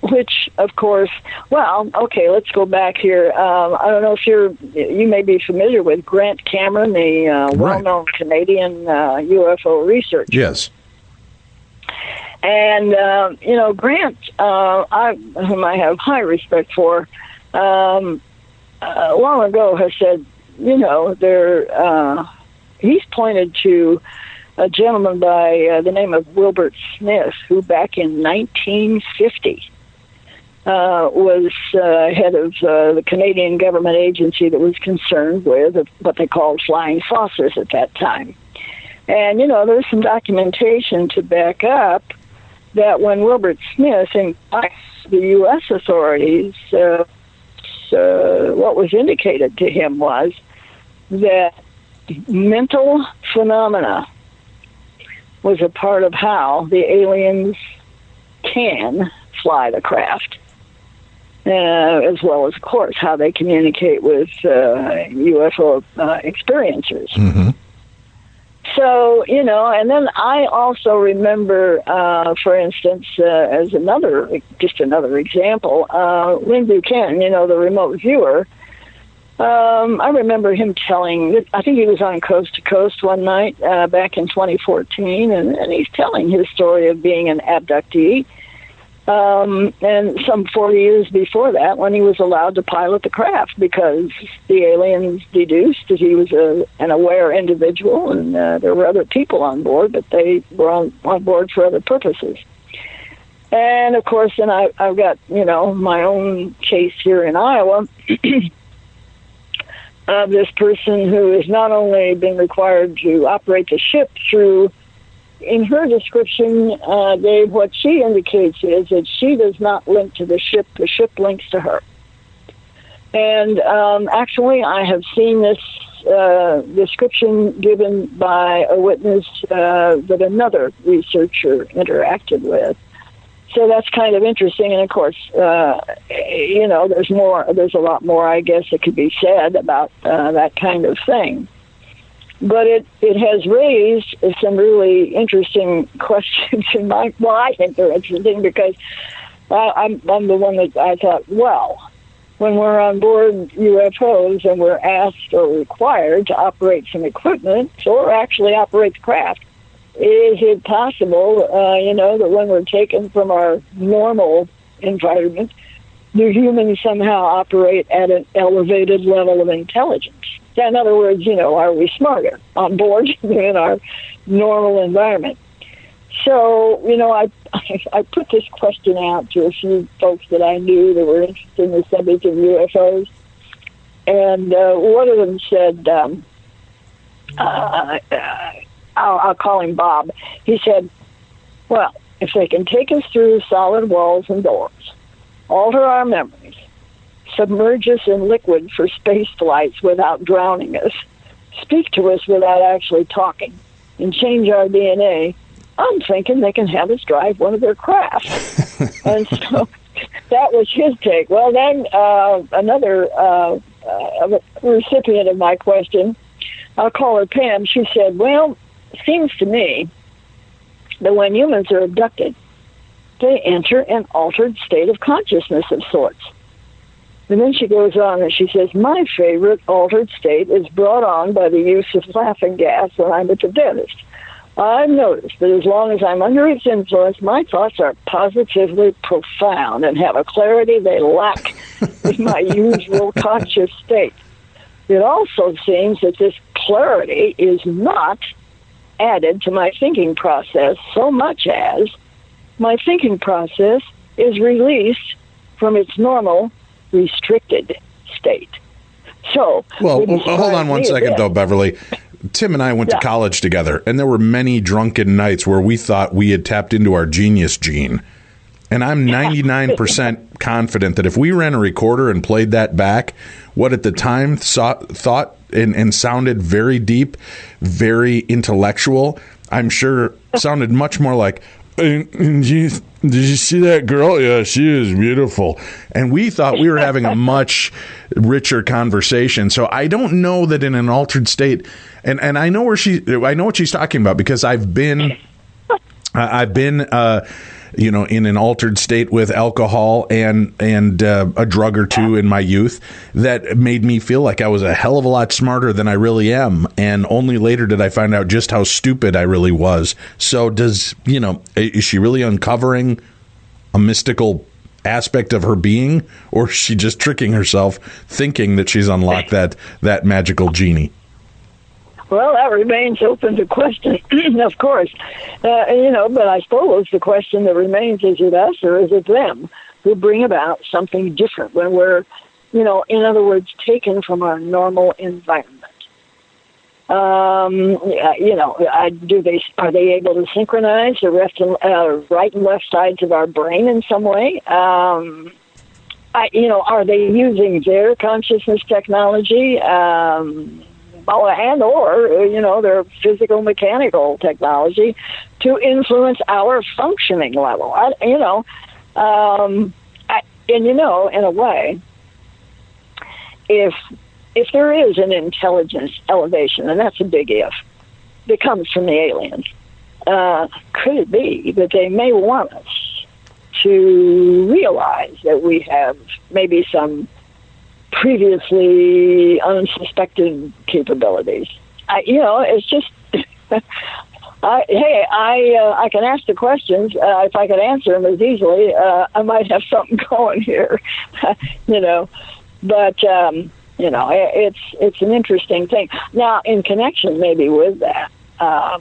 Which, of course, let's go back here. I don't know if you may be familiar with Grant Cameron, the well-known Canadian UFO researcher. Yes. And, Grant, whom I have high respect for, long ago has said, he's pointed to a gentleman by the name of Wilbert Smith, who back in 1950 was head of the Canadian government agency that was concerned with what they called flying saucers at that time. And, there's some documentation to back up that when Wilbert Smith invited the U.S. authorities, what was indicated to him was that mental phenomena was a part of how the aliens can fly the craft, as well as, of course, how they communicate with UFO experiencers. Mm-hmm. So, and then I also remember, for instance, as another example, Lynn Buchanan, the remote viewer, I remember him telling, I think he was on Coast to Coast one night back in 2014, and he's telling his story of being an abductee. And some 40 years before that, when he was allowed to pilot the craft, because the aliens deduced that he was an aware individual, and there were other people on board, but they were on board for other purposes. And, of course, then I've got, my own case here in Iowa of this person who has not only been required to operate the ship through... In her description, Dave, what she indicates is that she does not link to the ship links to her. And actually, I have seen this description given by a witness that another researcher interacted with. So that's kind of interesting. And of course, there's a lot more, I guess, that could be said about that kind of thing. But it has raised some really interesting questions in my... Well, I think they're interesting because I'm the one that I thought, when we're on board UFOs and we're asked or required to operate some equipment or actually operate the craft, is it possible, that when we're taken from our normal environment, do humans somehow operate at an elevated level of intelligence? In other words, are we smarter on board in our normal environment? So, I put this question out to a few folks that I knew that were interested in the subject of UFOs. And one of them said, I'll call him Bob. He said, well, if they can take us through solid walls and doors, alter our memories, submerge us in liquid for space flights without drowning us, speak to us without actually talking, and change our DNA, I'm thinking they can have us drive one of their craft. And so that was his take. Well, then another recipient of my question, I'll call her Pam, she said, well, it seems to me that when humans are abducted, they enter an altered state of consciousness of sorts. And then she goes on and she says, my favorite altered state is brought on by the use of laughing gas when I'm at the dentist. I've noticed that as long as I'm under its influence, my thoughts are positively profound and have a clarity they lack in my usual conscious state. It also seems that this clarity is not added to my thinking process so much as my thinking process is released from its normal restricted state. So, well, hold on one second, though, Beverly. Tim and I went to college together, and there were many drunken nights where we thought we had tapped into our genius gene. And I'm 99% confident that if we ran a recorder and played that back, what at the time thought and sounded very deep, very intellectual, I'm sure sounded much more like, did you see that girl? Yeah, she is beautiful. And we thought we were having a much richer conversation. So I don't know that in an altered state, and I know I know what she's talking about, because I've been in an altered state with alcohol and a drug or two in my youth that made me feel like I was a hell of a lot smarter than I really am. And only later did I find out just how stupid I really was. So is she really uncovering a mystical aspect of her being, or is she just tricking herself thinking that she's unlocked that magical genie? Well, that remains open to question, of course. But I suppose the question that remains, is it us or is it them who bring about something different when we're, in other words, taken from our normal environment? Are they able to synchronize the right and left sides of our brain in some way? Are they using their consciousness technology? Or their physical mechanical technology to influence our functioning level. In a way, if there is an intelligence elevation, and that's a big if, that comes from the aliens, could it be that they may want us to realize that we have maybe some previously unsuspected capabilities? It's just, I can ask the questions. If I could answer them as easily, I might have something going here, But, it's an interesting thing. Now, in connection maybe with that, I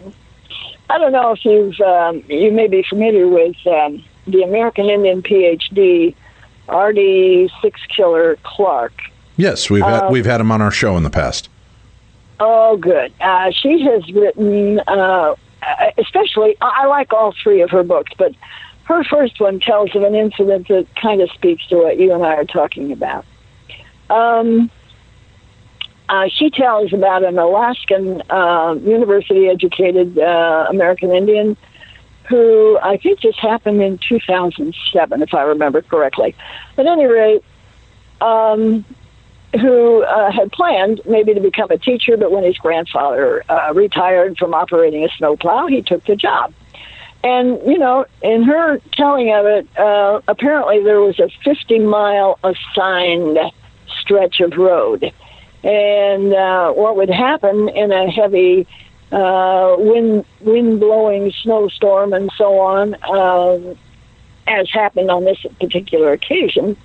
don't know if you may be familiar with the American Indian PhD, RD6 Killer Clark. Yes, we've had him on our show in the past. Oh, good. She has written, especially, I like all three of her books, but her first one tells of an incident that kind of speaks to what you and I are talking about. She tells about an Alaskan university-educated American Indian who I think this happened in 2007, if I remember correctly. At any rate, who had planned maybe to become a teacher, but when his grandfather retired from operating a snowplow, he took the job. And, in her telling of it, apparently there was a 50-mile assigned stretch of road. And what would happen in a heavy wind-blowing snowstorm and so on, as happened on this particular occasion,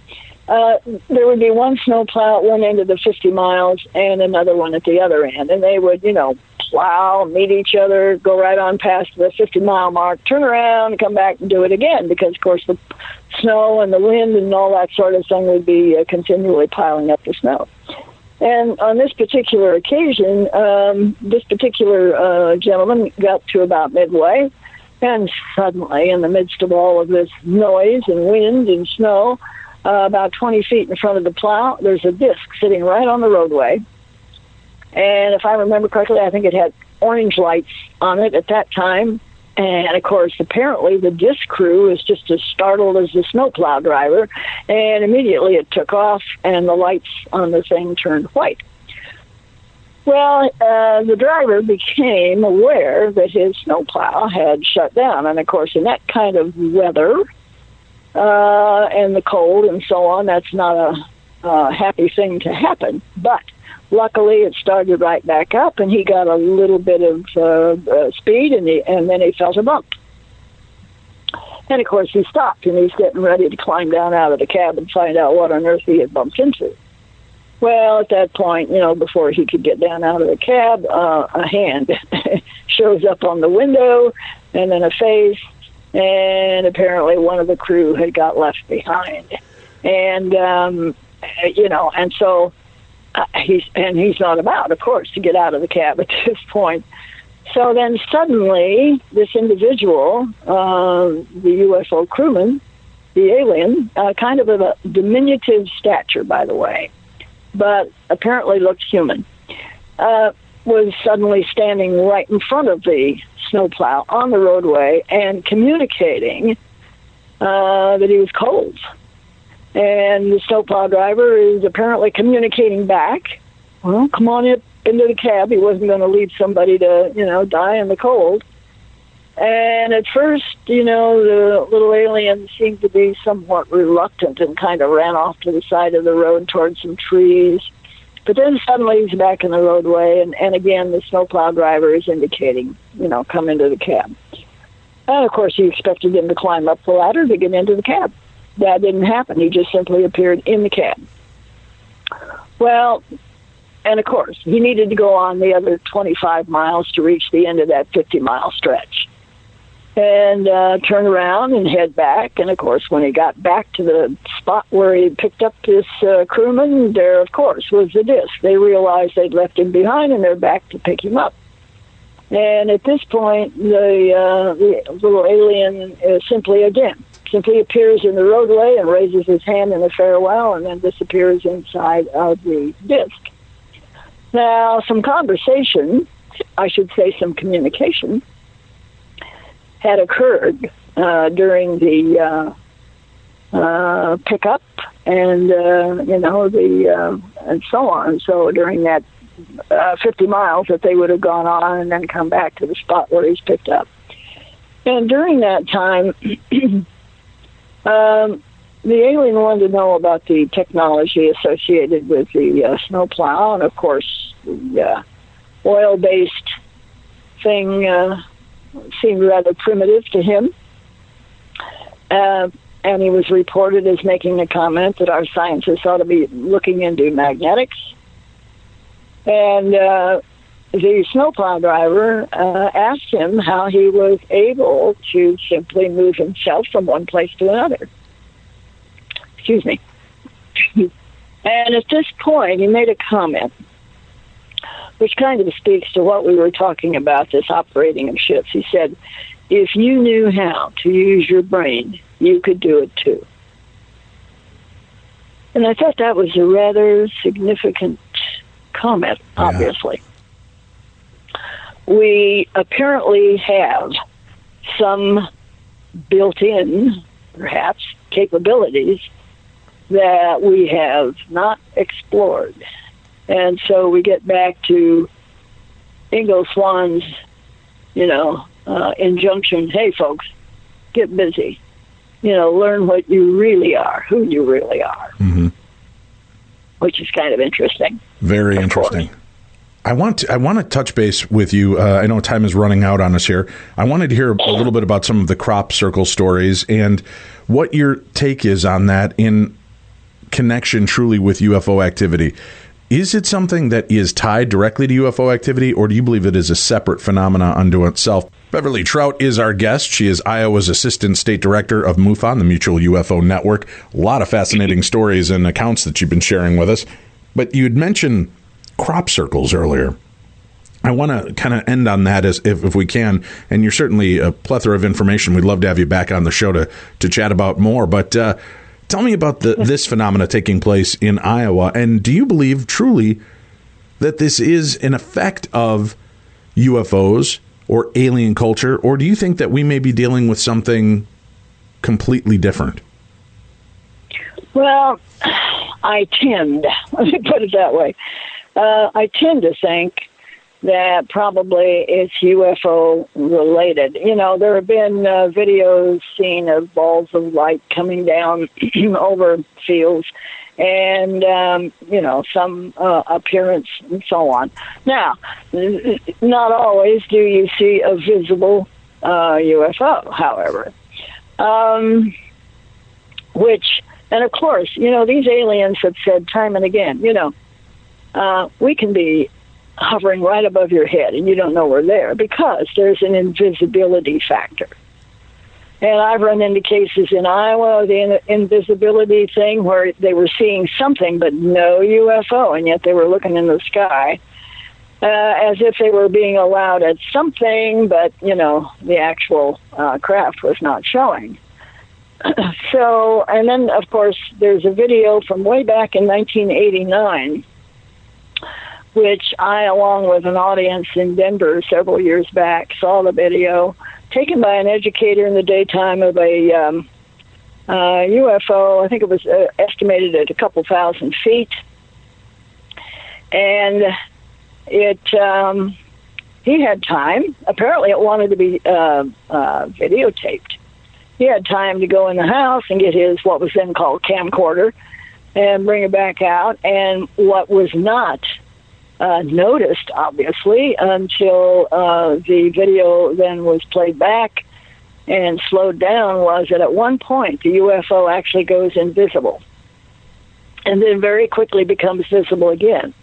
there would be one snowplow at one end of the 50 miles and another one at the other end. And they would, plow, meet each other, go right on past the 50-mile mark, turn around, and come back and do it again, because, of course, the snow and the wind and all that sort of thing would be continually piling up the snow. And on this particular occasion, this particular gentleman got to about midway, and suddenly, in the midst of all of this noise and wind and snow, about 20 feet in front of the plow, there's a disc sitting right on the roadway. And if I remember correctly, I think it had orange lights on it at that time. And, of course, apparently the disc crew was just as startled as the snowplow driver, and immediately it took off, and the lights on the thing turned white. Well, the driver became aware that his snowplow had shut down, and, of course, in that kind of weather and the cold and so on, that's not a happy thing to happen. But luckily, it started right back up, and he got a little bit of speed, and then he felt a bump. And, of course, he stopped, and he's getting ready to climb down out of the cab and find out what on earth he had bumped into. Well, at that point, before he could get down out of the cab, a hand shows up on the window, and then a face, and apparently one of the crew had got left behind. And, and so... he's not about, of course, to get out of the cab at this point. So then suddenly, this individual, the UFO crewman, the alien, kind of a diminutive stature, by the way, but apparently looked human, was suddenly standing right in front of the snowplow on the roadway and communicating that he was cold. And the snowplow driver is apparently communicating back, well, come on up into the cab. He wasn't going to leave somebody to, die in the cold. And at first, the little alien seemed to be somewhat reluctant and kind of ran off to the side of the road towards some trees. But then suddenly he's back in the roadway, and again, the snowplow driver is indicating, come into the cab. And, of course, he expected him to climb up the ladder to get into the cab. That didn't happen. He just simply appeared in the cab. Well, and, of course, he needed to go on the other 25 miles to reach the end of that 50-mile stretch. And turn around and head back. And, of course, when he got back to the spot where he picked up this crewman, there, of course, was the disc. They realized they'd left him behind, and they're back to pick him up. And at this point, the little alien simply appears in the roadway and raises his hand in a farewell and then disappears inside of the disc. Now, some conversation, I should say some communication, had occurred during the pickup and and so on. So during that 50 miles that they would have gone on and then come back to the spot where he's picked up. And during that time, the alien wanted to know about the technology associated with the snowplow, and of course the oil-based thing seemed rather primitive to him. And he was reported as making a comment that our scientists ought to be looking into magnetics. And the snowplow driver asked him how he was able to simply move himself from one place to another. Excuse me. And at this point, he made a comment which kind of speaks to what we were talking about, this operating of ships. He said, if you knew how to use your brain, you could do it too. And I thought that was a rather significant comment, obviously. We apparently have some built-in, perhaps, capabilities that we have not explored. And so we get back to Ingo Swann's, injunction, hey, folks, get busy. Learn what you really are, who you really are. Mm-hmm. Which is kind of interesting. Very interesting. I want to touch base with you. I know time is running out on us here. I wanted to hear a little bit about some of the crop circle stories and what your take is on that in connection truly with UFO activity. Is it something that is tied directly to UFO activity, or do you believe it is a separate phenomena unto itself? Beverly Trout is our guest. She is Iowa's Assistant State Director of MUFON, the Mutual UFO Network. A lot of fascinating stories and accounts that you've been sharing with us. But you had mentioned crop circles earlier. I want to kind of end on that if we can. And you're certainly a plethora of information. We'd love to have you back on the show to chat about more. But tell me about this phenomena taking place in Iowa. And do you believe truly that this is an effect of UFOs or alien culture? Or do you think that we may be dealing with something completely different? Well, let me put it that way. I tend to think that probably it's UFO related. There have been videos seen of balls of light coming down over fields and, some appearance and so on. Now, not always do you see a visible UFO, however, and of course, these aliens have said time and again, we can be hovering right above your head and you don't know we're there because there's an invisibility factor. And I've run into cases in Iowa, the invisibility thing, where they were seeing something but no UFO, and yet they were looking in the sky as if they were being allowed at something, but, the actual craft was not showing. So, and then, of course, there's a video from way back in 1989, which I, along with an audience in Denver several years back, saw the video, taken by an educator in the daytime of a UFO. I think it was estimated at a couple thousand feet. And he had time. Apparently it wanted to be videotaped. He had time to go in the house and get his, what was then called camcorder, and bring it back out. And what was not noticed, obviously, until the video then was played back and slowed down, was that at one point the UFO actually goes invisible and then very quickly becomes visible again.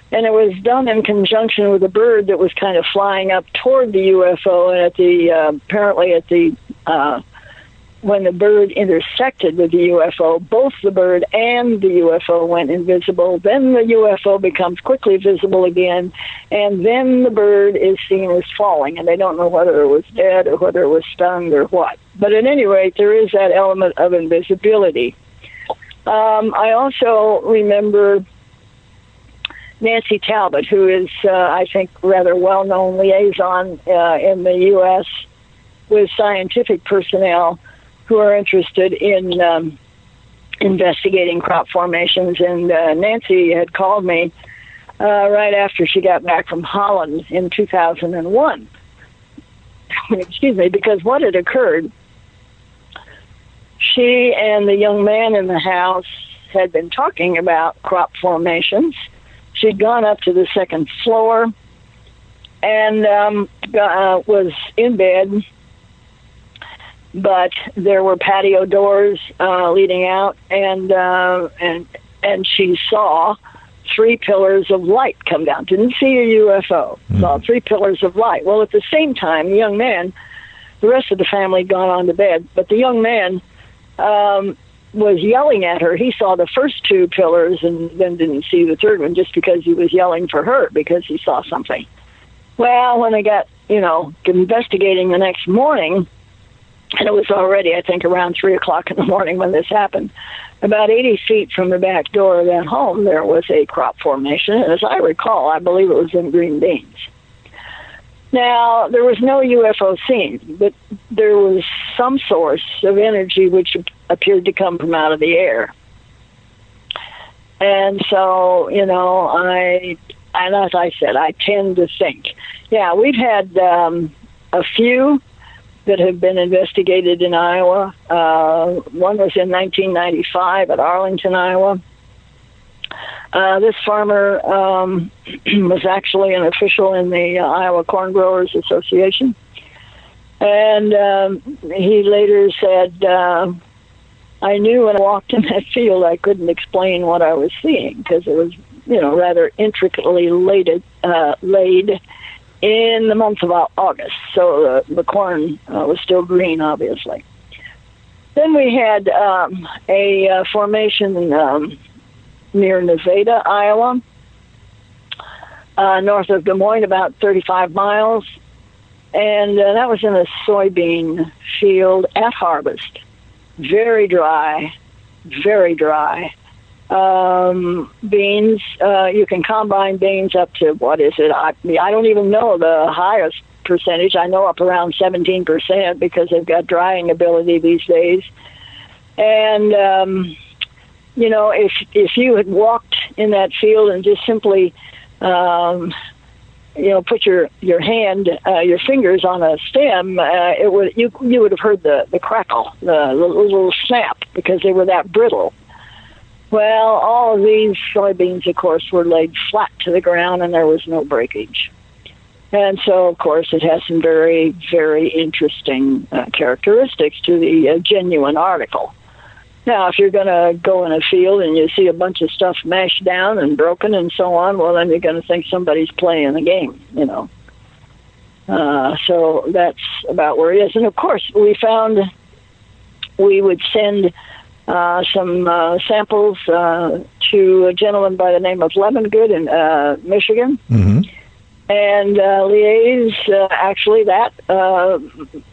And it was done in conjunction with a bird that was kind of flying up toward the UFO, and at the apparently at the when the bird intersected with the UFO, both the bird and the UFO went invisible. Then the UFO becomes quickly visible again, and then the bird is seen as falling, and they don't know whether it was dead or whether it was stunned or what. But at any rate, there is that element of invisibility. I also remember Nancy Talbot, who is, I think, rather well-known liaison in the U.S. with scientific personnel who are interested in investigating crop formations. And Nancy had called me right after she got back from Holland in 2001. Excuse me, because what had occurred, she and the young man in the house had been talking about crop formations. She'd gone up to the second floor and was in bed, but there were patio doors leading out, and she saw 3 pillars of light come down. Didn't see a UFO. Saw 3 pillars of light. Well, at the same time, the young man, the rest of the family had gone on to bed, but the young man was yelling at her. He saw the first 2 pillars and then didn't see the third one just because he was yelling for her because he saw something. Well, when they got, investigating the next morning, and it was already, I think, around 3 o'clock in the morning when this happened, about 80 feet from the back door of that home, there was a crop formation. And as I recall, I believe it was in green beans. Now, there was no UFO seen, but there was some source of energy which appeared to come from out of the air. And so, and as I said, I tend to think, we've had a few that have been investigated in Iowa. One was in 1995 at Arlington, Iowa. This farmer was actually an official in the Iowa Corn Growers Association. And he later said, I knew when I walked in that field I couldn't explain what I was seeing because it was, rather intricately laid in the month of August. So the corn was still green, obviously. Then we had a formation near Nevada, Iowa, north of Des Moines, about 35 miles. And that was in a soybean field at harvest. Very dry, very dry. Beans, you can combine beans up to, what is it? I don't even know the highest percentage. I know up around 17% because they've got drying ability these days. And, if you had walked in that field and just simply, put your hand, your fingers on a stem, you would have heard the crackle, the little snap, because they were that brittle. Well, all of these soybeans, of course, were laid flat to the ground, and there was no breakage. And so, of course, it has some very, very interesting characteristics to the genuine article. Now, if you're going to go in a field and you see a bunch of stuff mashed down and broken and so on, well, then you're going to think somebody's playing the game, So that's about where it is. And, of course, we would send some samples to a gentleman by the name of Lemongood in Michigan. Mm-hmm. and liaise actually that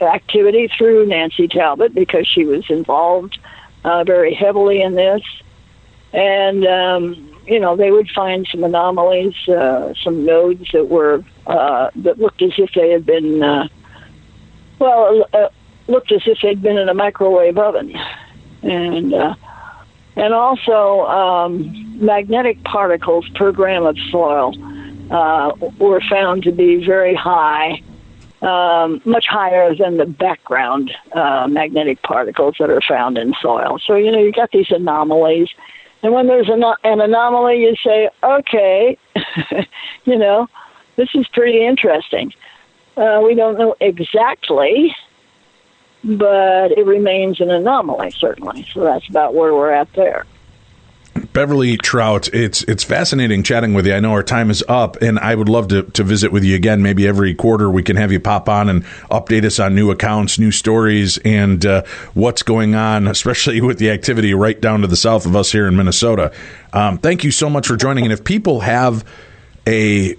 activity through Nancy Talbot, because she was involved very heavily in this. And, they would find some anomalies, some nodes that were, that looked as if they had been, looked as if they'd been in a microwave oven. And also magnetic particles per gram of soil were found to be very high, much higher than the background magnetic particles that are found in soil. So, you got these anomalies. And when there's an anomaly, you say, okay, this is pretty interesting. We don't know exactly, but it remains an anomaly, certainly. So that's about where we're at there. Beverly Trout, it's fascinating chatting with you. I know our time is up, and I would love to visit with you again. Maybe every quarter we can have you pop on and update us on new accounts, new stories, and what's going on, especially with the activity right down to the south of us here in Minnesota. Thank you so much for joining. And if people have a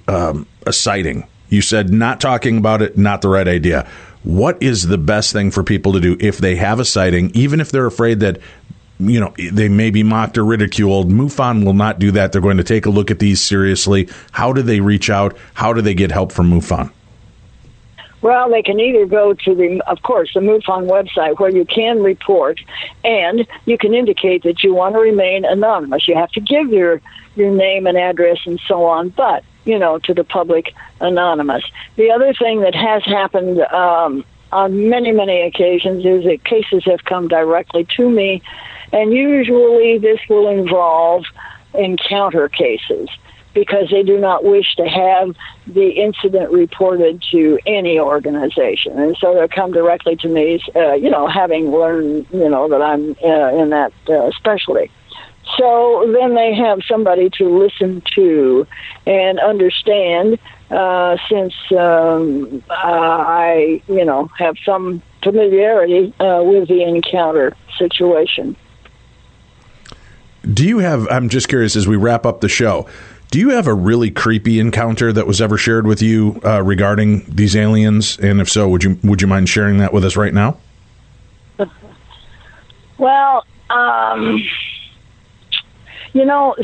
sighting, you said not talking about it, not the right idea. What is the best thing for people to do if they have a sighting, even if they're afraid that they may be mocked or ridiculed? MUFON will not do that. They're going to take a look at these seriously. How do they reach out? How do they get help from MUFON? Well, they can either go to the MUFON website, where you can report, and you can indicate that you want to remain anonymous. You have to give your name and address and so on, but, to the public, anonymous. The other thing that has happened on many, many occasions is that cases have come directly to me, and usually this will involve encounter cases, because they do not wish to have the incident reported to any organization. And so they'll come directly to me, having learned, that I'm in that specialty. So then they have somebody to listen to and understand, since I, have some familiarity with the encounter situation. Do you have, I'm just curious as we wrap up the show, do you have a really creepy encounter that was ever shared with you regarding these aliens? And if so, would you mind sharing that with us right now? Well,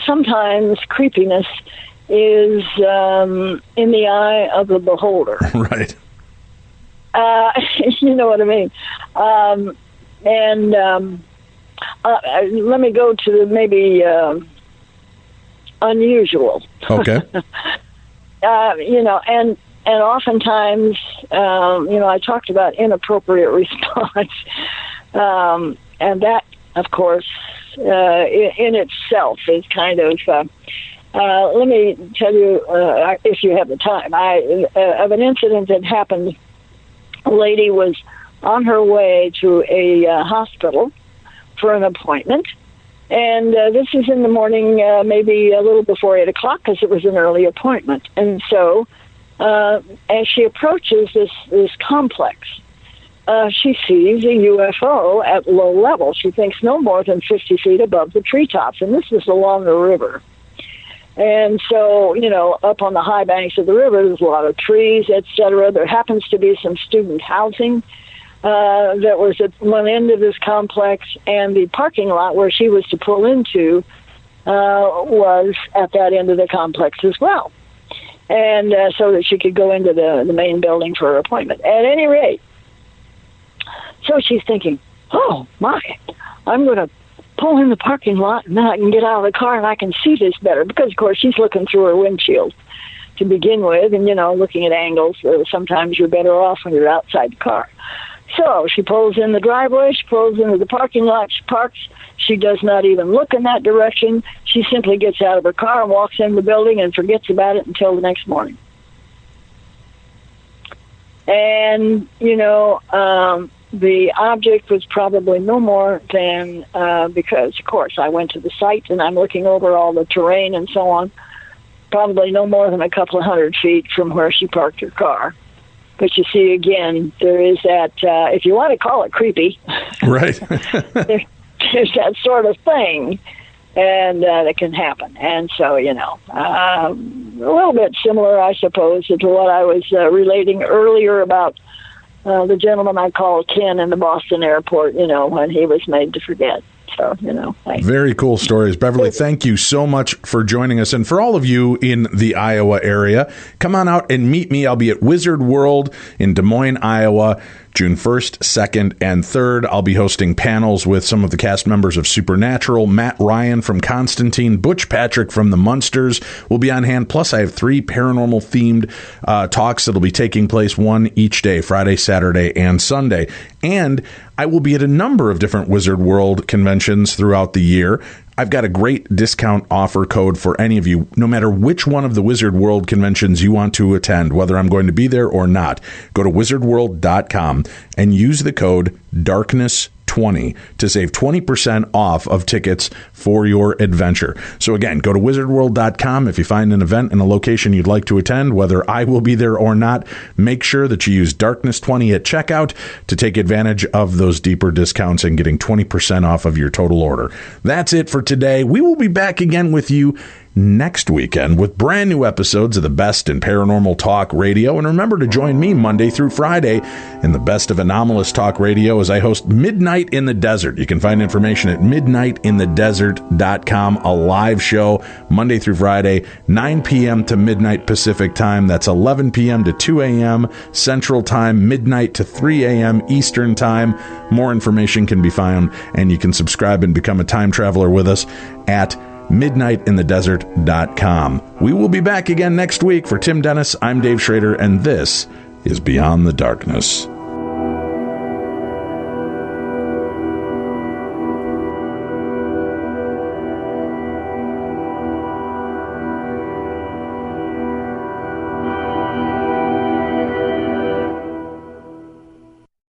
sometimes creepiness is in the eye of the beholder. Right. You know what I mean? Let me go to the maybe unusual. Okay. And oftentimes, I talked about inappropriate response, and that, of course, in itself is kind of. Let me tell you, if you have the time, of an incident that happened. A lady was on her way to a hospital for an appointment, and this is in the morning, maybe a little before 8 o'clock, because it was an early appointment. And so, as she approaches this complex, she sees a UFO at low level. She thinks no more than 50 feet above the treetops, and this is along the river. And so, up on the high banks of the river, there's a lot of trees, etc. There happens to be some student housing that was at one end of this complex, and the parking lot where she was to pull into was at that end of the complex as well. And so that she could go into the main building for her appointment. At any rate, so she's thinking, oh, my, I'm going to pull in the parking lot, and then I can get out of the car and I can see this better. Because, of course, she's looking through her windshield to begin with, and, looking at angles. Sometimes you're better off when you're outside the car. So she pulls in the driveway, she pulls into the parking lot, she parks. She does not even look in that direction. She simply gets out of her car and walks in the building and forgets about it until the next morning. And, the object was probably no more than, because, of course, I went to the site and I'm looking over all the terrain and so on, probably no more than a couple of 100 feet from where she parked her car. But you see, again, there is that, if you want to call it creepy, right? there's that sort of thing and that can happen. And so, a little bit similar, I suppose, to what I was relating earlier about the gentleman I called Ken in the Boston airport, when he was made to forget. So, Very cool stories. Beverly, thank you so much for joining us. And for all of you in the Iowa area, come on out and meet me. I'll be at Wizard World in Des Moines, Iowa, June 1st, 2nd, and 3rd. I'll be hosting panels with some of the cast members of Supernatural, Matt Ryan from Constantine, Butch Patrick from the Munsters will be on hand. Plus, I have 3 paranormal-themed talks that'll be taking place, one each day, Friday, Saturday, and Sunday. And I will be at a number of different Wizard World conventions throughout the year. I've got a great discount offer code for any of you, no matter which one of the Wizard World conventions you want to attend, whether I'm going to be there or not. Go to wizardworld.com and use the code DARKNESS20 to save 20% off of tickets for your adventure. So again, go to wizardworld.com. If you find an event in a location you'd like to attend, whether I will be there or not, make sure that you use Darkness20 at checkout to take advantage of those deeper discounts and getting 20% off of your total order. That's it for today. We will be back again with you next weekend with brand new episodes of the best in paranormal talk radio. And remember to join me Monday through Friday in the best of anomalous talk radio as I host Midnight in the Desert. You can find information at midnightinthedesert.com, a live show Monday through Friday, 9 p.m. to midnight Pacific time. That's 11 p.m. to 2 a.m. Central time, midnight to 3 a.m. Eastern time. More information can be found, and you can subscribe and become a time traveler with us at midnightinthedesert.com. We will be back again next week. For Tim Dennis, I'm Dave Schrader, and this is Beyond the Darkness.